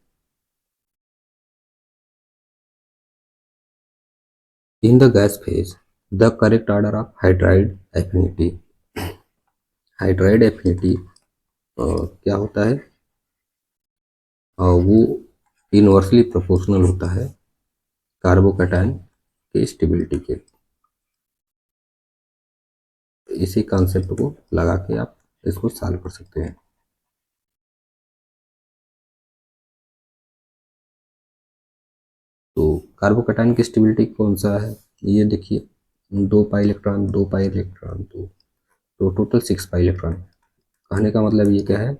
In the gas phase the correct order of hydride affinity. Hydride affinity क्या होता है? वो इनवर्सली प्रोपोर्शनल होता है कार्बोकैटायन की स्टेबिलिटी के। इसी कॉन्सेप्ट को लगा के आप इसको सॉल्व कर सकते हैं। तो कार्बोकैटायन की स्टेबिलिटी कौन सा है? ये देखिए, 2 पाई इलेक्ट्रॉन, 2 पाई इलेक्ट्रॉन, तो टोटल 6 पाई इलेक्ट्रॉन। कहने का मतलब ये क्या है?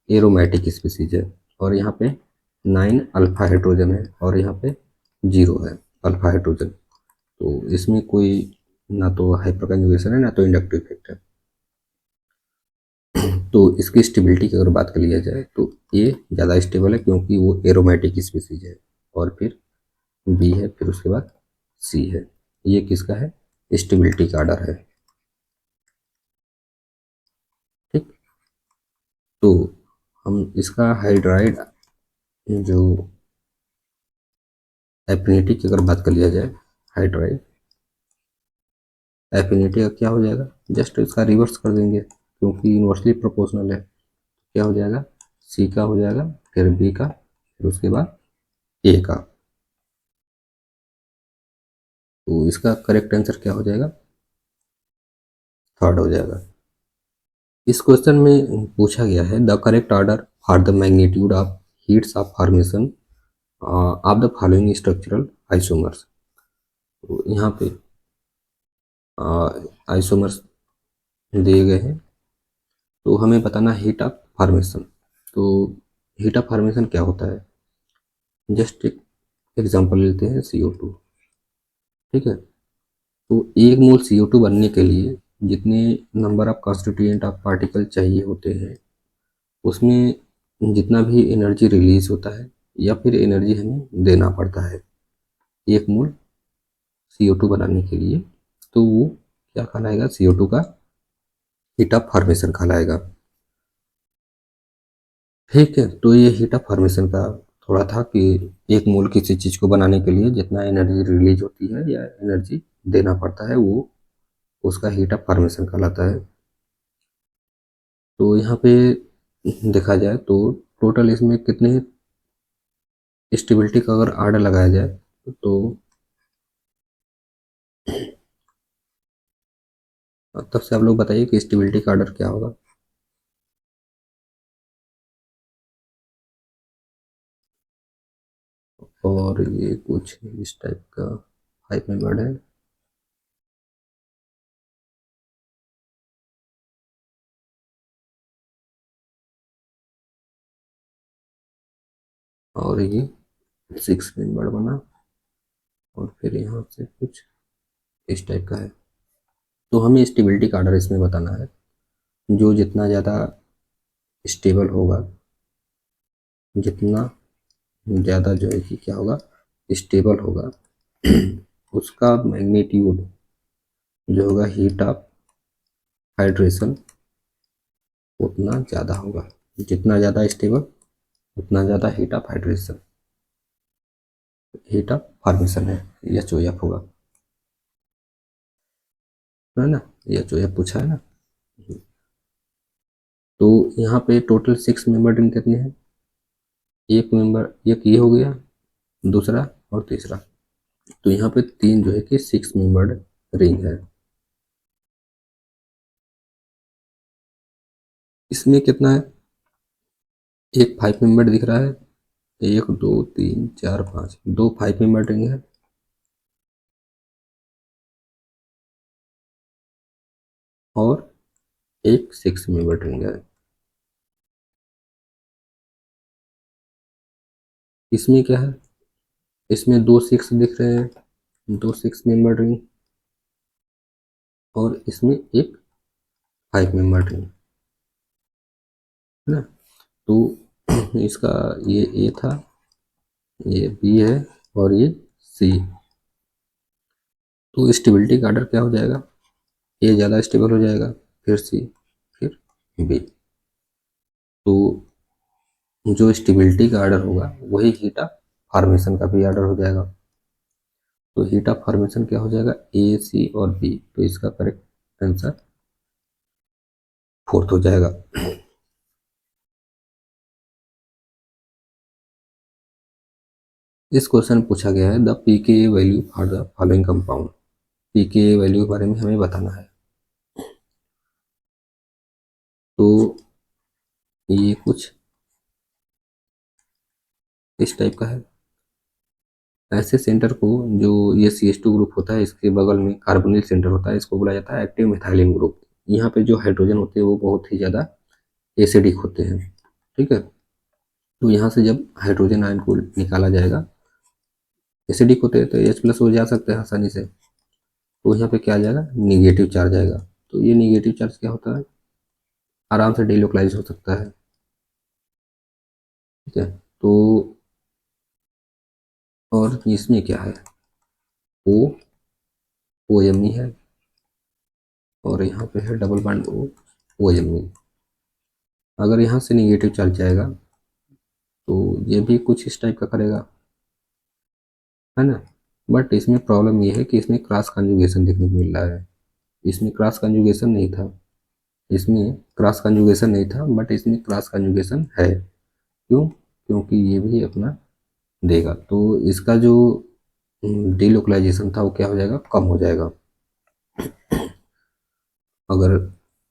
एरोमेटिक स्पीसीज है। और यहाँ पे 9 अल्फा हाइड्रोजन है और यहाँ पे 0 है अल्फा हाइड्रोजन। तो इसमें कोई ना तो हाइपर कंजुगेशन है ना तो इंडक्टिव इफेक्ट है। तो इसकी स्टेबिलिटी की अगर बात कर लिया जाए तो ये ज़्यादा स्टेबल है क्योंकि वो एरोमेटिक स्पीसीज है। और फिर बी है, फिर उसके बाद सी है। ये किसका है? स्टेबिलिटी का ऑर्डर है। ठीक। तो हम इसका हाइड्राइड जो एफिनिटी की अगर बात कर लिया जाए, हाइड्राइड एफिनिटी का क्या हो जाएगा? जस्ट इसका रिवर्स कर देंगे क्योंकि इनवर्सली प्रोपोर्शनल है। क्या हो जाएगा? सी का हो जाएगा, फिर बी का, फिर उसके बाद ए का। तो इसका करेक्ट आंसर क्या हो जाएगा? थर्ड हो जाएगा। इस क्वेश्चन में पूछा गया है the correct order for the magnitude of heats of formation of the following structural isomers. तो यहाँ पे आइसोमर्स दिए गए हैं, तो हमें बताना हीट ऑफ फॉर्मेशन। तो हीट ऑफ फॉर्मेशन क्या होता है? जस्ट एक एग्जांपल लेते हैं, CO2। ठीक है। तो 1 मोल CO2 बनने के लिए जितने number of constituent of particle चाहिए होते हैं, उसमें जितना भी एनर्जी रिलीज होता है या फिर एनर्जी हमें देना पड़ता है 1 मोल CO2 बनाने के लिए, तो वो क्या कहलाएगा? CO2 का हीट ऑफ फॉर्मेशन कहलाएगा। ठीक है। तो ये हीट ऑफ फॉर्मेशन का थोड़ा था कि 1 मोल किसी चीज़ को बनाने के लिए जितना एनर्जी रिलीज होती है या एनर्जी देना पड़ता है, वो उसका हीट ऑफ फॉर्मेशन कहलाता है। तो यहाँ पे देखा जाए तो टोटल इसमें कितने स्टेबिलिटी का अगर आर्डर लगाया जाए तो तब से आप लोग बताइए कि स्टेबिलिटी का आर्डर क्या होगा। और ये कुछ इस टाइप का 5 मेंबर्ड है। और ये 6 मेंबर्ड बना और फिर यहाँ से कुछ इस टाइप का है। तो हमें स्टेबिलिटी का आर्डर इसमें बताना है। जो जितना ज़्यादा स्टेबल होगा, जितना ज़्यादा जो है कि क्या होगा, स्टेबल होगा, उसका मैग्नीट्यूड जो होगा हीट ऑफ हाइड्रेशन उतना ज़्यादा होगा। जितना ज़्यादा स्टेबल उतना ज़्यादा heat of hydration, heat of formation है, HOF होगा, है ना? HOF पूछा है ना। तो यहाँ पे टोटल 6 मेंबर रिंग कितने हैं? एक मेंबर, एक ये हो गया, दूसरा और तीसरा। तो यहाँ पे 3 जो है कि 6 मेंबर्ड रिंग है। इसमें कितना है? एक 5 मेंबर्ड दिख रहा है, 1 2 3 4 5, 2 5 मेंबर्ड रिंग है और एक 6 मेंबर्ड रिंग है। इसमें क्या है? इसमें 2 6 दिख रहे हैं, 2 6 मेंबर्ड रिंग, और इसमें एक 5 मेंबर्ड रिंग, है ना? तो इसका ये ए था, ये बी है और ये सी। तो स्टेबिलिटी का आर्डर क्या हो जाएगा, ए ज़्यादा स्टेबल हो जाएगा, फिर सी, फिर बी। तो जो स्टेबिलिटी का आर्डर होगा वही हीट ऑफ फॉर्मेशन का भी आर्डर हो जाएगा। तो हीट ऑफ फॉर्मेशन क्या हो जाएगा, ए सी और बी। तो इसका करेक्ट आंसर फोर्थ हो जाएगा। इस क्वेश्चन में पूछा गया है the pK value for the following compound. PK value के बारे में हमें बताना है। तो ये कुछ इस टाइप का है। ऐसे सेंटर को, जो ये CH2 ग्रुप होता है, इसके बगल में कार्बोनिल सेंटर होता है, इसको बोला जाता है एक्टिव मिथाइलिन ग्रुप। यहाँ पे जो हाइड्रोजन होते हैं वो बहुत ही ज़्यादा एसिडिक होते हैं। ठीक है। तो यहाँ से जब हाइड्रोजन आयन को निकाला जाएगा, एसिडिक होते हैं तो H+ हो जा सकते हैं आसानी से। तो यहाँ पे क्या आ जाएगा, निगेटिव चार्ज आएगा। तो ये निगेटिव चार्ज क्या होता है, आराम से डिलोकलाइज हो सकता है। ठीक है। तो और इसमें क्या है, ओ OMe है, और यहाँ पे है डबल बॉन्ड OMe। अगर यहाँ से निगेटिव चार्ज जाएगा तो ये भी कुछ इस टाइप का करेगा, है ना। बट इसमें प्रॉब्लम ये है कि इसमें क्रॉस कंजुगेशन देखने को मिल रहा है। इसमें क्रॉस कंजुगेशन नहीं था, इसमें क्रॉस कंजुगेशन नहीं था, बट इसमें क्रॉस कंजुगेशन है। क्यों, क्योंकि ये भी अपना देगा। तो इसका जो डिलोकलाइजेशन था वो क्या हो जाएगा, कम हो जाएगा। अगर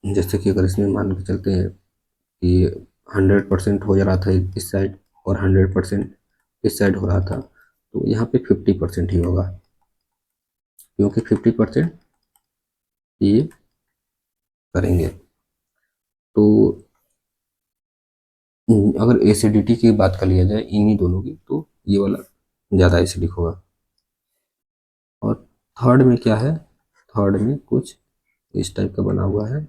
जैसे कि अगर इसमें मान के चलते हैं कि 100% हो जा रहा था इस साइड और 100% इस साइड हो रहा था, तो यहाँ पे 50% ही होगा, क्योंकि 50% ये करेंगे। तो अगर एसिडिटी की बात कर लिया जाए इन्हीं दोनों की, तो ये वाला ज़्यादा एसिडिक होगा। और थर्ड में क्या है, थर्ड में कुछ इस टाइप का बना हुआ है,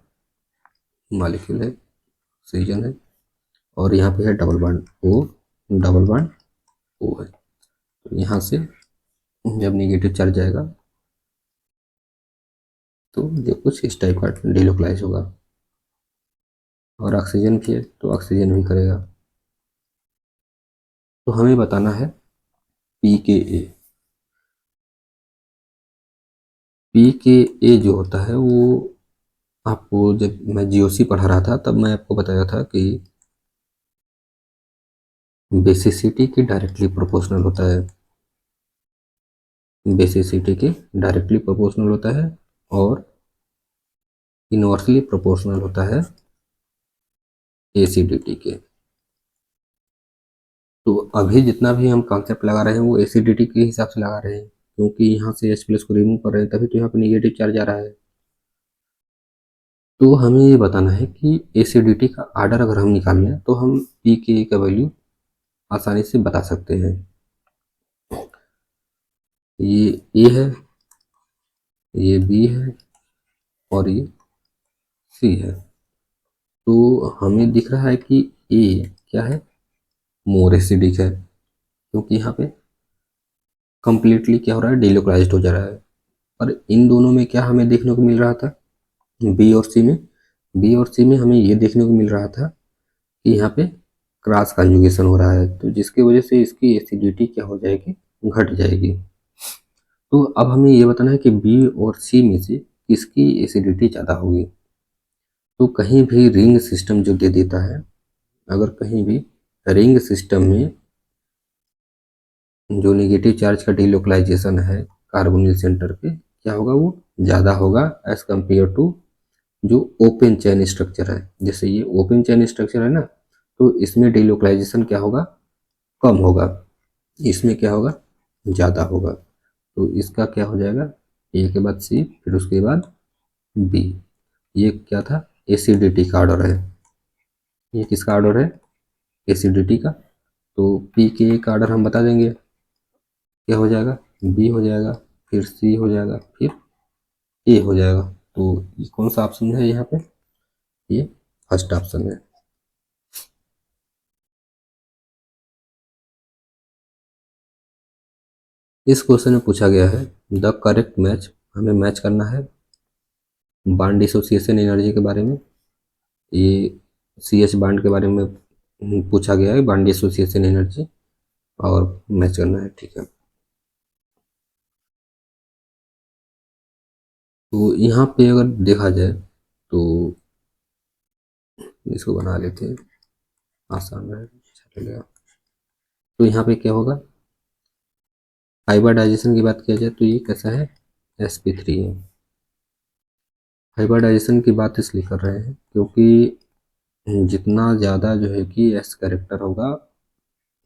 मॉलिक्यूल है, ऑक्सीजन है, और यहाँ पे है double bond O, double bond O है। तो यहाँ से जब निगेटिव चार्ज जाएगा तो ये कुछ इस टाइप का डिलोकलाइज होगा। और ऑक्सीजन भी है तो ऑक्सीजन भी करेगा। तो हमें बताना है पीके। पीके जो होता है वो, आपको जब मैं जीओसी पढ़ा रहा था तब मैं आपको बताया था कि बेसिसिटी की डायरेक्टली प्रोपोर्शनल होता है, बेसिसिटी के डायरेक्टली प्रोपोर्शनल होता है, और इनवर्सली प्रोपोर्शनल होता है एसिडिटी के। तो अभी जितना भी हम कॉन्सेप्ट लगा रहे हैं वो एसिडिटी के हिसाब से लगा रहे हैं, क्योंकि यहाँ से H+ को रिमूव कर रहे हैं, तभी तो यहाँ पे निगेटिव चार्ज आ रहा है। तो हमें ये बताना है कि एसिडिटी का आर्डर अगर हम निकाल लें तो हम पीके का वैल्यू आसानी से बता सकते हैं। ये ए है, ये बी है, और ये सी है। तो हमें दिख रहा है कि ए क्या है, मोर एसिडिक है, क्योंकि यहाँ पे कंप्लीटली क्या हो रहा है, डिलोकलाइज्ड हो जा रहा है। पर इन दोनों में क्या हमें देखने को मिल रहा था, बी और सी में, बी और सी में हमें ये देखने को मिल रहा था कि यहाँ पे क्रॉस कॉन्जुगेशन हो रहा है, तो जिसकी वजह से इसकी एसिडिटी क्या हो जाएगी, घट जाएगी। तो अब हमें ये बताना है कि बी और सी में से किसकी एसिडिटी ज़्यादा होगी। तो कहीं भी रिंग सिस्टम जो दे देता है, अगर कहीं भी रिंग सिस्टम में जो नेगेटिव चार्ज का डिलोकलाइजेशन है कार्बोनिल सेंटर पे, क्या होगा, वो ज़्यादा होगा एज कम्पेयर टू जो ओपन चेन स्ट्रक्चर है। जैसे ये ओपन चेन स्ट्रक्चर है ना, तो इसमें डिलोकलाइजेशन क्या होगा, कम होगा, इसमें क्या होगा, ज़्यादा होगा। तो इसका क्या हो जाएगा, ए के बाद सी, फिर उसके बाद बी। ये क्या था, एसिडिटी का ऑर्डर है, ये किसका ऑर्डर है, एसिडिटी का। तो पी के का ऑर्डर हम बता देंगे, क्या हो जाएगा, बी हो जाएगा, फिर सी हो जाएगा, फिर ए हो जाएगा। तो ये कौन सा ऑप्शन है यहाँ पे, ये फर्स्ट ऑप्शन है। इस क्वेश्चन में पूछा गया है द करेक्ट मैच, हमें मैच करना है बॉन्ड डिसोसिएशन एनर्जी के बारे में। ये सी एच बॉन्ड के बारे में पूछा गया है, बॉन्ड डिसोसिएशन एनर्जी, और मैच करना है, ठीक है। तो यहाँ पे अगर देखा जाए तो इसको बना लेते हैं, आसान है, चलेगा। तो यहाँ पे क्या होगा, हाइब्रिडाइजेशन की बात किया जाए तो ये कैसा है, sp3 है। हाइब्रिडाइजेशन की बात इसलिए कर रहे हैं क्योंकि जितना ज़्यादा जो है कि s कैरेक्टर होगा,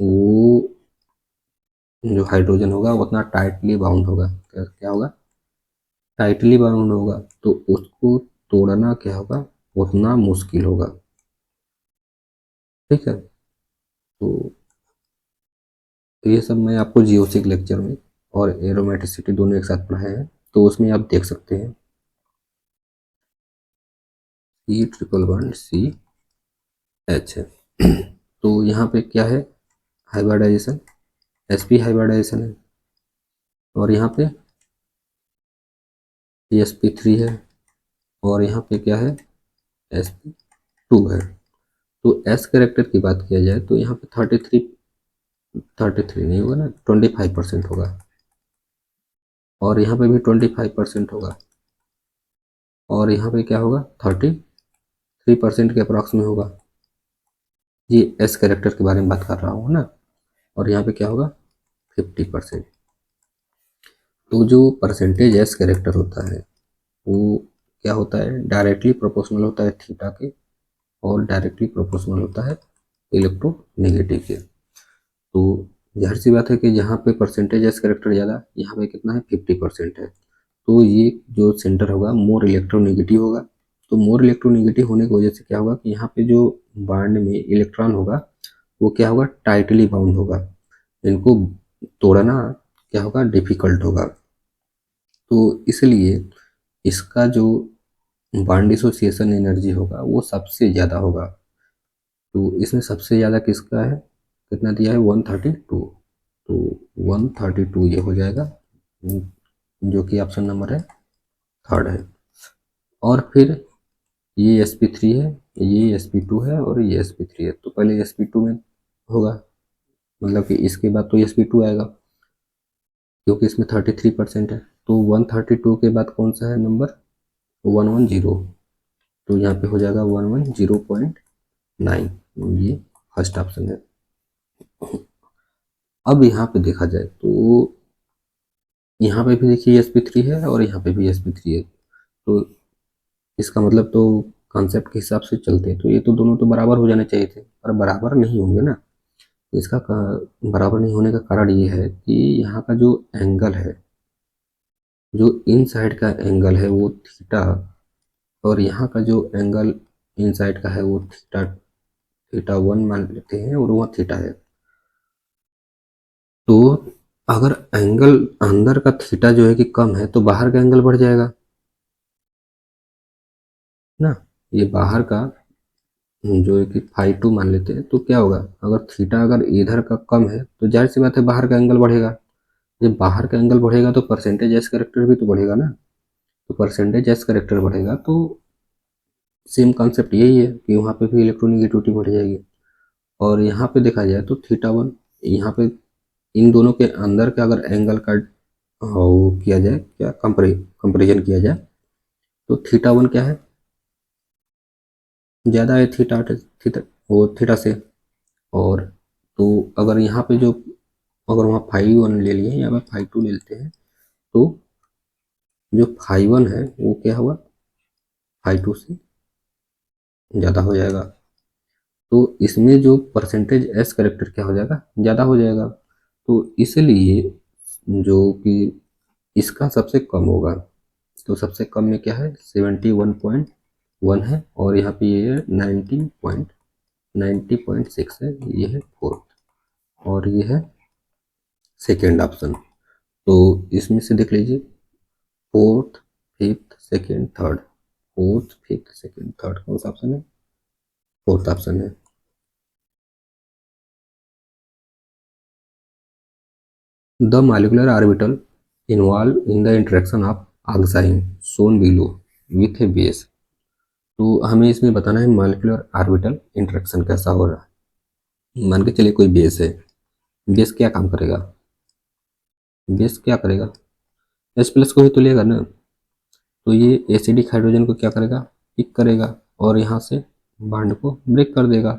वो जो हाइड्रोजन होगा उतना टाइटली बाउंड होगा। क्या होगा, टाइटली बाउंड होगा, तो उसको तोड़ना क्या होगा, उतना मुश्किल होगा, ठीक है। तो ये सब मैं आपको जियोसिक लेक्चर में और एरोमेटिसिटी दोनों एक साथ पढ़ाए हैं, तो उसमें आप देख सकते हैं। E triple bond C H है। तो यहाँ पे क्या है, हाइब्रिडाइजेशन, sp हाइब्रिडाइजेशन है, और यहाँ पे sp3 है, और यहाँ पे क्या है, sp2 है। तो s कैरेक्टर की बात किया जाए तो यहाँ पे 33 नहीं होगा ना, 25% होगा, और यहाँ पे भी 25% होगा, और यहाँ पे क्या होगा, 33% के अप्रॉक्स में होगा। ये एस कैरेक्टर के बारे में बात कर रहा हूँ ना, और यहाँ पे क्या होगा, 50%। तो जो परसेंटेज एस कैरेक्टर होता है वो क्या होता है, डायरेक्टली प्रोपोर्शनल होता है थीटा के, और डायरेक्टली प्रोपोर्शनल होता है इलेक्ट्रोनेगेटिव के। तो जाहिर सी बात है कि जहाँ पे परसेंटेज एस कैरेक्टर ज़्यादा, यहाँ पे कितना है, 50% है। तो ये जो सेंटर होगा मोर इलेक्ट्रोनेगेटिव होगा। तो मोर इलेक्ट्रोनेगेटिव होने की वजह से क्या होगा कि यहाँ पे जो बॉन्ड में इलेक्ट्रॉन होगा वो क्या होगा, टाइटली बाउंड होगा, इनको तोड़ना क्या होगा, डिफिकल्ट होगा। तो इसलिए इसका जो बॉन्ड डिसोसिएशन एनर्जी होगा वो सबसे ज़्यादा होगा। तो इसमें सबसे ज़्यादा किसका है, कितना दिया है, 132। तो 132 ये हो जाएगा, जो कि ऑप्शन नंबर है थर्ड है। और फिर ये sp3 है, ये sp2 है, और ये sp3 है। तो पहले sp2 में होगा, मतलब कि इसके बाद तो sp2 आएगा क्योंकि इसमें 33% है। तो 132 के बाद कौन सा है नंबर, 110। तो यहाँ पे हो जाएगा 110.9, ये फर्स्ट ऑप्शन है। अब यहाँ पे देखा जाए तो यहाँ पे भी देखिए sp3 है, और यहाँ पे भी sp3 है। तो इसका मतलब तो कॉन्सेप्ट के हिसाब से चलते हैं तो ये तो दोनों तो बराबर हो जाने चाहिए थे, पर बराबर नहीं होंगे ना। इसका बराबर नहीं होने का कारण ये है कि यहाँ का जो एंगल है, जो इन साइड का एंगल है वो थीटा, और यहाँ का जो एंगल इन साइड का है वो थीटा, थीटा 1 मान लेते हैं, और वह थीटा है। तो अगर एंगल अंदर का थीटा जो है कि कम है, तो बाहर का एंगल बढ़ जाएगा ना। ये बाहर का जो है कि φ2 मान लेते हैं, तो क्या होगा, अगर थीटा अगर इधर का कम है तो जाहिर सी बात है बाहर का एंगल बढ़ेगा। जब बाहर का एंगल बढ़ेगा तो परसेंटेज एस करेक्टर भी तो बढ़ेगा ना। तो परसेंटेज एस करेक्टर बढ़ेगा तो सेम कॉन्सेप्ट यही है कि वहाँ पे भी इलेक्ट्रोनिगेटिविटी बढ़ जाएगी। और यहाँ पे देखा जाए तो θ1, यहाँ पे इन दोनों के अंदर का अगर एंगल का वो किया जाए, क्या कंपेरिजन किया जाए, तो θ1 क्या है, ज़्यादा है थीटा थीटा वो थीटा से। और तो अगर यहाँ पे जो, अगर वहाँ φ1 ले लिए या φ2 ले लेते हैं, तो जो φ1 है वो क्या हुआ, φ2 से ज़्यादा हो जाएगा। तो इसमें जो परसेंटेज एस करेक्टर क्या हो जाएगा, ज़्यादा हो जाएगा। तो इसलिए जो कि इसका सबसे कम होगा, तो सबसे कम में क्या है, 71.1 है, और यहाँ पे ये 90.6 है, ये है फोर्थ, और ये है सेकेंड ऑप्शन। तो इसमें से देख लीजिए, fourth, fifth, second, third, fourth, fifth, second, third, कौन सा ऑप्शन है, फोर्थ ऑप्शन है। The molecular orbital involve in the interaction of oxine son below with a base. तो हमें इसमें बताना है मॉलिक्यूलर ऑर्बिटल इंटरेक्शन कैसा हो रहा है। मान के चलिए कोई बेस है, बेस क्या काम करेगा, बेस क्या करेगा, एच प्लस को ही तो लेगा ना, तो ये एसिडिक हाइड्रोजन को क्या करेगा, पिक करेगा और यहाँ से बॉन्ड को ब्रेक कर देगा।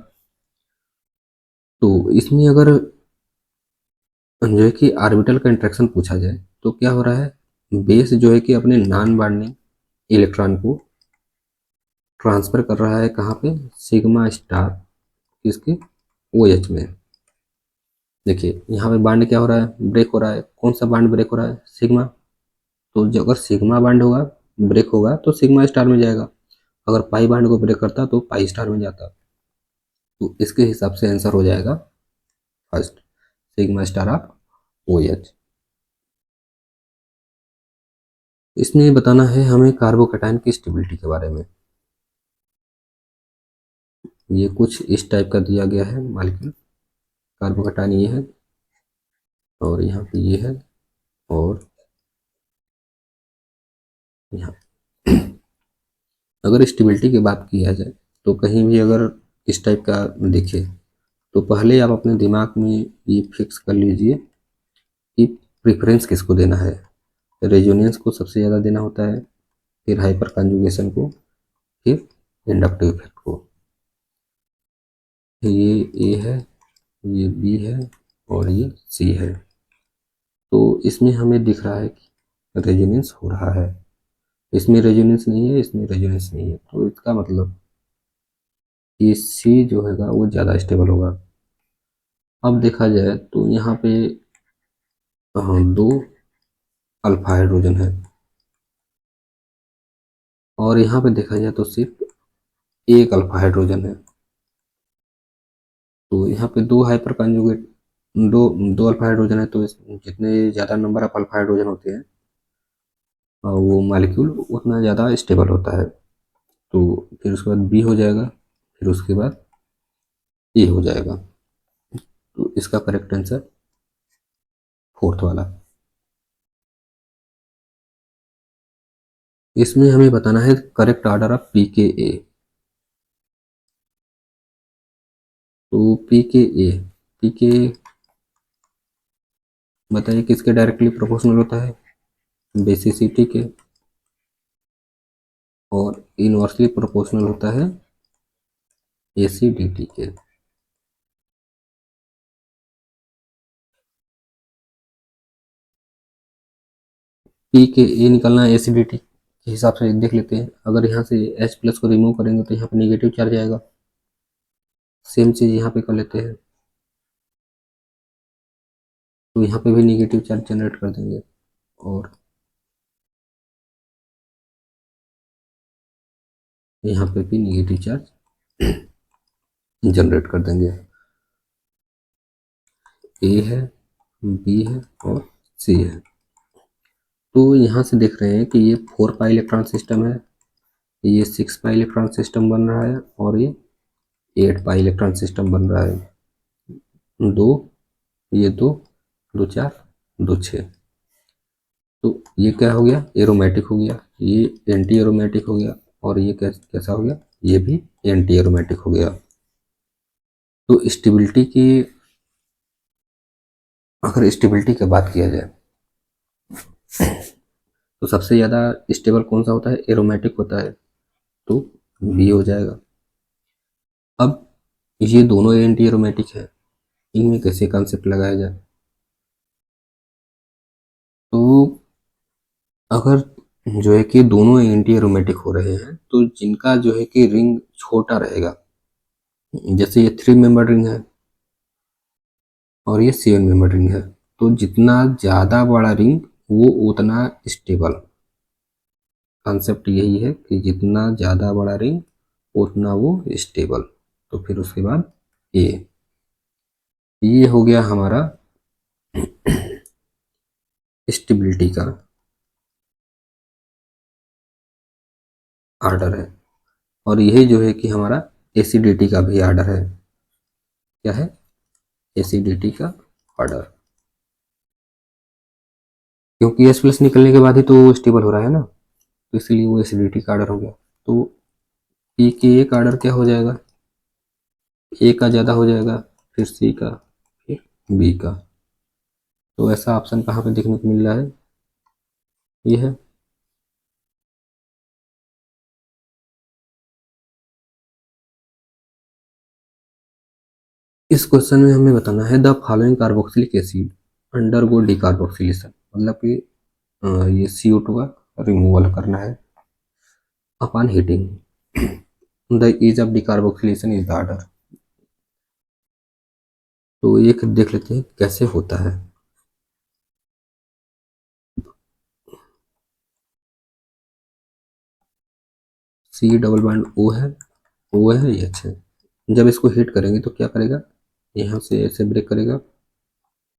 तो इसमें अगर जो है कि ऑर्बिटल का इंटरेक्शन पूछा जाए तो क्या हो रहा है, बेस जो है कि अपने नॉन बॉन्डिंग इलेक्ट्रॉन को ट्रांसफर कर रहा है कहाँ पे, सिग्मा स्टार किसके, ओ एच में। देखिए यहाँ पे बॉन्ड क्या हो रहा है, ब्रेक हो रहा है। कौन सा बॉन्ड ब्रेक हो रहा है, सिग्मा। तो जो अगर सिग्मा बॉन्ड होगा, ब्रेक होगा तो सिग्मा स्टार में जाएगा, अगर पाई बॉन्ड को ब्रेक करता तो पाई स्टार में जाता। तो इसके हिसाब से आंसर हो जाएगा first, sigma star of O H. इसमें बताना है हमें कार्बोकैटायन की स्टेबिलिटी के बारे में। ये कुछ इस टाइप का दिया गया है मॉलिक्यूल, कार्बोकैटायन ये है और यहाँ पे ये है और यहाँ। अगर स्टेबिलिटी की बात किया जाए तो कहीं भी अगर इस टाइप का देखे तो पहले आप अपने दिमाग में ये फिक्स कर लीजिए कि प्रेफरेंस किसको देना है। रेजोनेंस को सबसे ज़्यादा देना होता है, फिर हाइपर कॉन्जुगेशन को, फिर इंडक्टिव इफेक्ट को। ये ए है, ये बी है और ये सी है। तो इसमें हमें दिख रहा है कि रेजोनेंस हो रहा है, इसमें रेजोनेंस नहीं है, इसमें रेजोनेंस नहीं है। तो इसका मतलब ये सी जो हैगा वो ज़्यादा स्टेबल होगा। अब देखा जाए तो यहाँ पे हाँ, दो अल्फा हाइड्रोजन है और यहाँ पे देखा जाए तो सिर्फ एक अल्फा हाइड्रोजन है। तो यहाँ पे दो हाइपर कॉन्जुगेट, दो दो अल्फा हाइड्रोजन है, तो जितने ज़्यादा नंबर ऑफ अल्फा हाइड्रोजन होते हैं वो मॉलिक्यूल उतना ज़्यादा स्टेबल होता है। तो फिर उसके बाद बी हो जाएगा, फिर उसके बाद ए हो जाएगा। तो इसका करेक्ट आंसर फोर्थ वाला। इसमें हमें बताना है करेक्ट ऑर्डर ऑफ पी के ए। तो पी के ए, पी के बताइए किसके डायरेक्टली प्रोपोर्शनल होता है, बेसिसिटी के, और इनवर्सली प्रोपोर्शनल होता है एसिडिटी के। पी के ए निकलना है एसिडिटी के हिसाब से, देख लेते हैं। अगर यहाँ से H प्लस को रिमूव करेंगे तो यहाँ पे नेगेटिव चार्ज आएगा। सेम चीज़ यहाँ पे कर लेते हैं, तो यहाँ पे भी नेगेटिव चार्ज जनरेट कर देंगे और यहाँ पे भी नेगेटिव चार्ज जनरेट कर देंगे। ए है, बी है और सी है। तो यहाँ से देख रहे हैं कि ये 4 पाई इलेक्ट्रॉन सिस्टम है, ये 6 पाई इलेक्ट्रॉन सिस्टम बन रहा है और ये 8 पाई इलेक्ट्रॉन सिस्टम बन रहा है। दो, ये दो, दो चार, दो छः। तो ये क्या हो गया, एरोमेटिक हो गया, ये एंटी एरोमेटिक हो गया और ये कैसा हो गया, ये भी एंटी एरोमेटिक हो गया। तो स्टेबिलिटी की, अगर स्टेबिलिटी की बात किया जाए तो सबसे ज़्यादा स्टेबल कौन सा होता है, एरोमेटिक होता है, तो बी हो जाएगा। अब ये दोनों एंटी एरोमेटिक है, इनमें कैसे कॉन्सेप्ट लगाया जाए। तो अगर जो है कि दोनों एंटी एरोमेटिक हो रहे हैं तो जिनका जो है कि रिंग छोटा रहेगा, जैसे ये 3 मेंबर रिंग है और ये 7 मेंबर रिंग है, तो जितना ज़्यादा बड़ा रिंग वो उतना स्टेबल। कॉन्सेप्ट यही है कि जितना ज़्यादा बड़ा रिंग उतना वो स्टेबल। तो फिर उसके बाद ये हो गया हमारा स्टेबिलिटी का आर्डर है, और यही जो है कि हमारा एसिडिटी का भी आर्डर है। क्या है, एसिडिटी का ऑर्डर। क्योंकि एस प्लस निकलने के बाद ही तो स्टेबल हो रहा है ना, तो इसलिए वो एसिडिटी का आर्डर हो गया। तो पी के एक आर्डर क्या हो जाएगा, ए का ज़्यादा हो जाएगा, फिर सी का, फिर बी का। तो ऐसा ऑप्शन कहाँ पे देखने को मिल रहा है, ये है। इस क्वेश्चन में हमें बताना है the following carboxylic acid undergo decarboxylation, मतलब कि ये CO2 का रिमूवल करना है upon heating. The ease of decarboxylation is the order. तो ये देख लेते हैं कैसे होता है। सी डबल बॉन्ड ओ है, ओ है, ये अच्छा है। जब इसको हीट करेंगे तो क्या करेगा, यहाँ से ऐसे ब्रेक करेगा,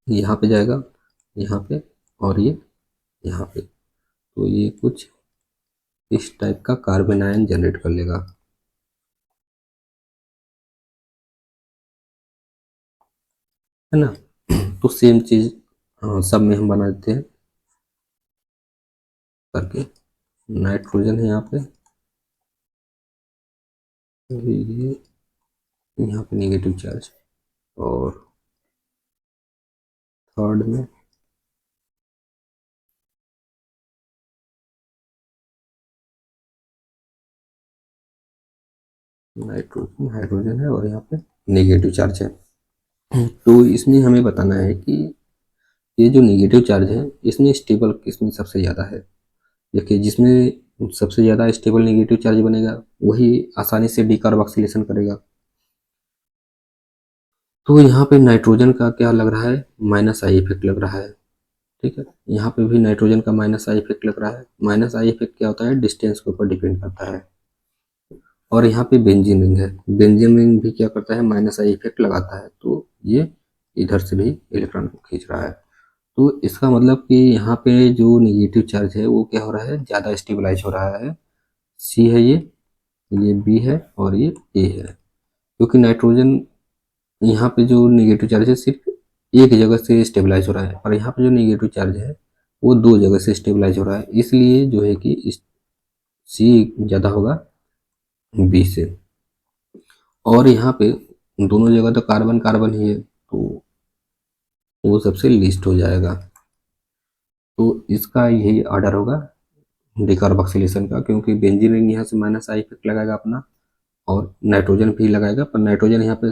यहाँ पे जाएगा, यहाँ पे, और ये यहाँ पे। तो ये कुछ इस टाइप का कार्बन आयन जनरेट कर लेगा, है ना। तो सेम चीज सब में हम बना देते हैं करके। नाइट्रोजन है यहाँ पे, ये यहाँ पे नेगेटिव चार्ज, और थर्ड में नाइट्रोजन हाइड्रोजन है, और यहाँ पे नेगेटिव चार्ज है। तो इसमें हमें बताना है कि ये जो नेगेटिव चार्ज है इसमें स्टेबल किसमें सबसे ज़्यादा है। देखिए, जिसमें सबसे ज़्यादा स्टेबल नेगेटिव चार्ज बनेगा वही आसानी से डिकार्बोक्सिलेशन करेगा। तो यहाँ पे नाइट्रोजन का क्या लग रहा है, माइनस आई इफेक्ट लग रहा है, ठीक है। यहाँ पे भी नाइट्रोजन का माइनस आई इफेक्ट लग रहा है। माइनस आई इफेक्ट क्या होता है, डिस्टेंस के ऊपर डिपेंड करता है। और यहाँ पे बेंजीन रिंग है, बेंजीन रिंग भी क्या करता है, माइनस आई इफेक्ट लगाता है, तो ये इधर से भी इलेक्ट्रॉन को खींच रहा है। तो इसका मतलब कि यहाँ पे जो नेगेटिव चार्ज है वो क्या हो रहा है, ज़्यादा स्टेबलाइज हो रहा है। सी है ये बी है, और ये ए है। क्योंकि नाइट्रोजन यहाँ पे जो नेगेटिव चार्ज है सिर्फ एक जगह से स्टेबलाइज हो रहा है, और यहाँ पे जो नेगेटिव चार्ज है वो दो जगह से स्टेबलाइज हो रहा है, इसलिए जो है कि सी ज़्यादा होगा बी से। और यहाँ पे दोनों जगह तो कार्बन कार्बन ही है, तो वो सबसे लीस्ट हो जाएगा। तो इसका यही ऑर्डर होगा डिकार्बोक्सिलेशन का, क्योंकि बेंजीन रिंग यहाँ से माइनस आई इफेक्ट लगाएगा अपना, और नाइट्रोजन भी लगाएगा, पर नाइट्रोजन यहाँ पे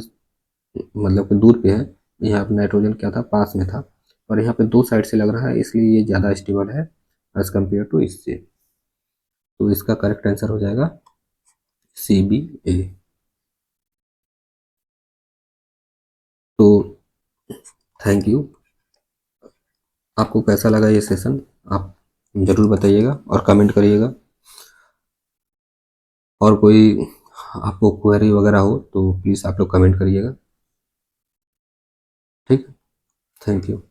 मतलब कि दूर पे है, यहाँ पे नाइट्रोजन क्या था, पास में था, और यहाँ पे दो साइड से लग रहा है, इसलिए ये ज़्यादा स्टेबल है एज कम्पेयर टू इससे। तो इसका करेक्ट आंसर हो जाएगा CBA। तो थैंक यू। आपको कैसा लगा ये सेशन, आप ज़रूर बताइएगा और कमेंट करिएगा। और कोई आपको क्वेरी वगैरह हो तो प्लीज़ आप लोग कमेंट करिएगा, ठीक। Thank you.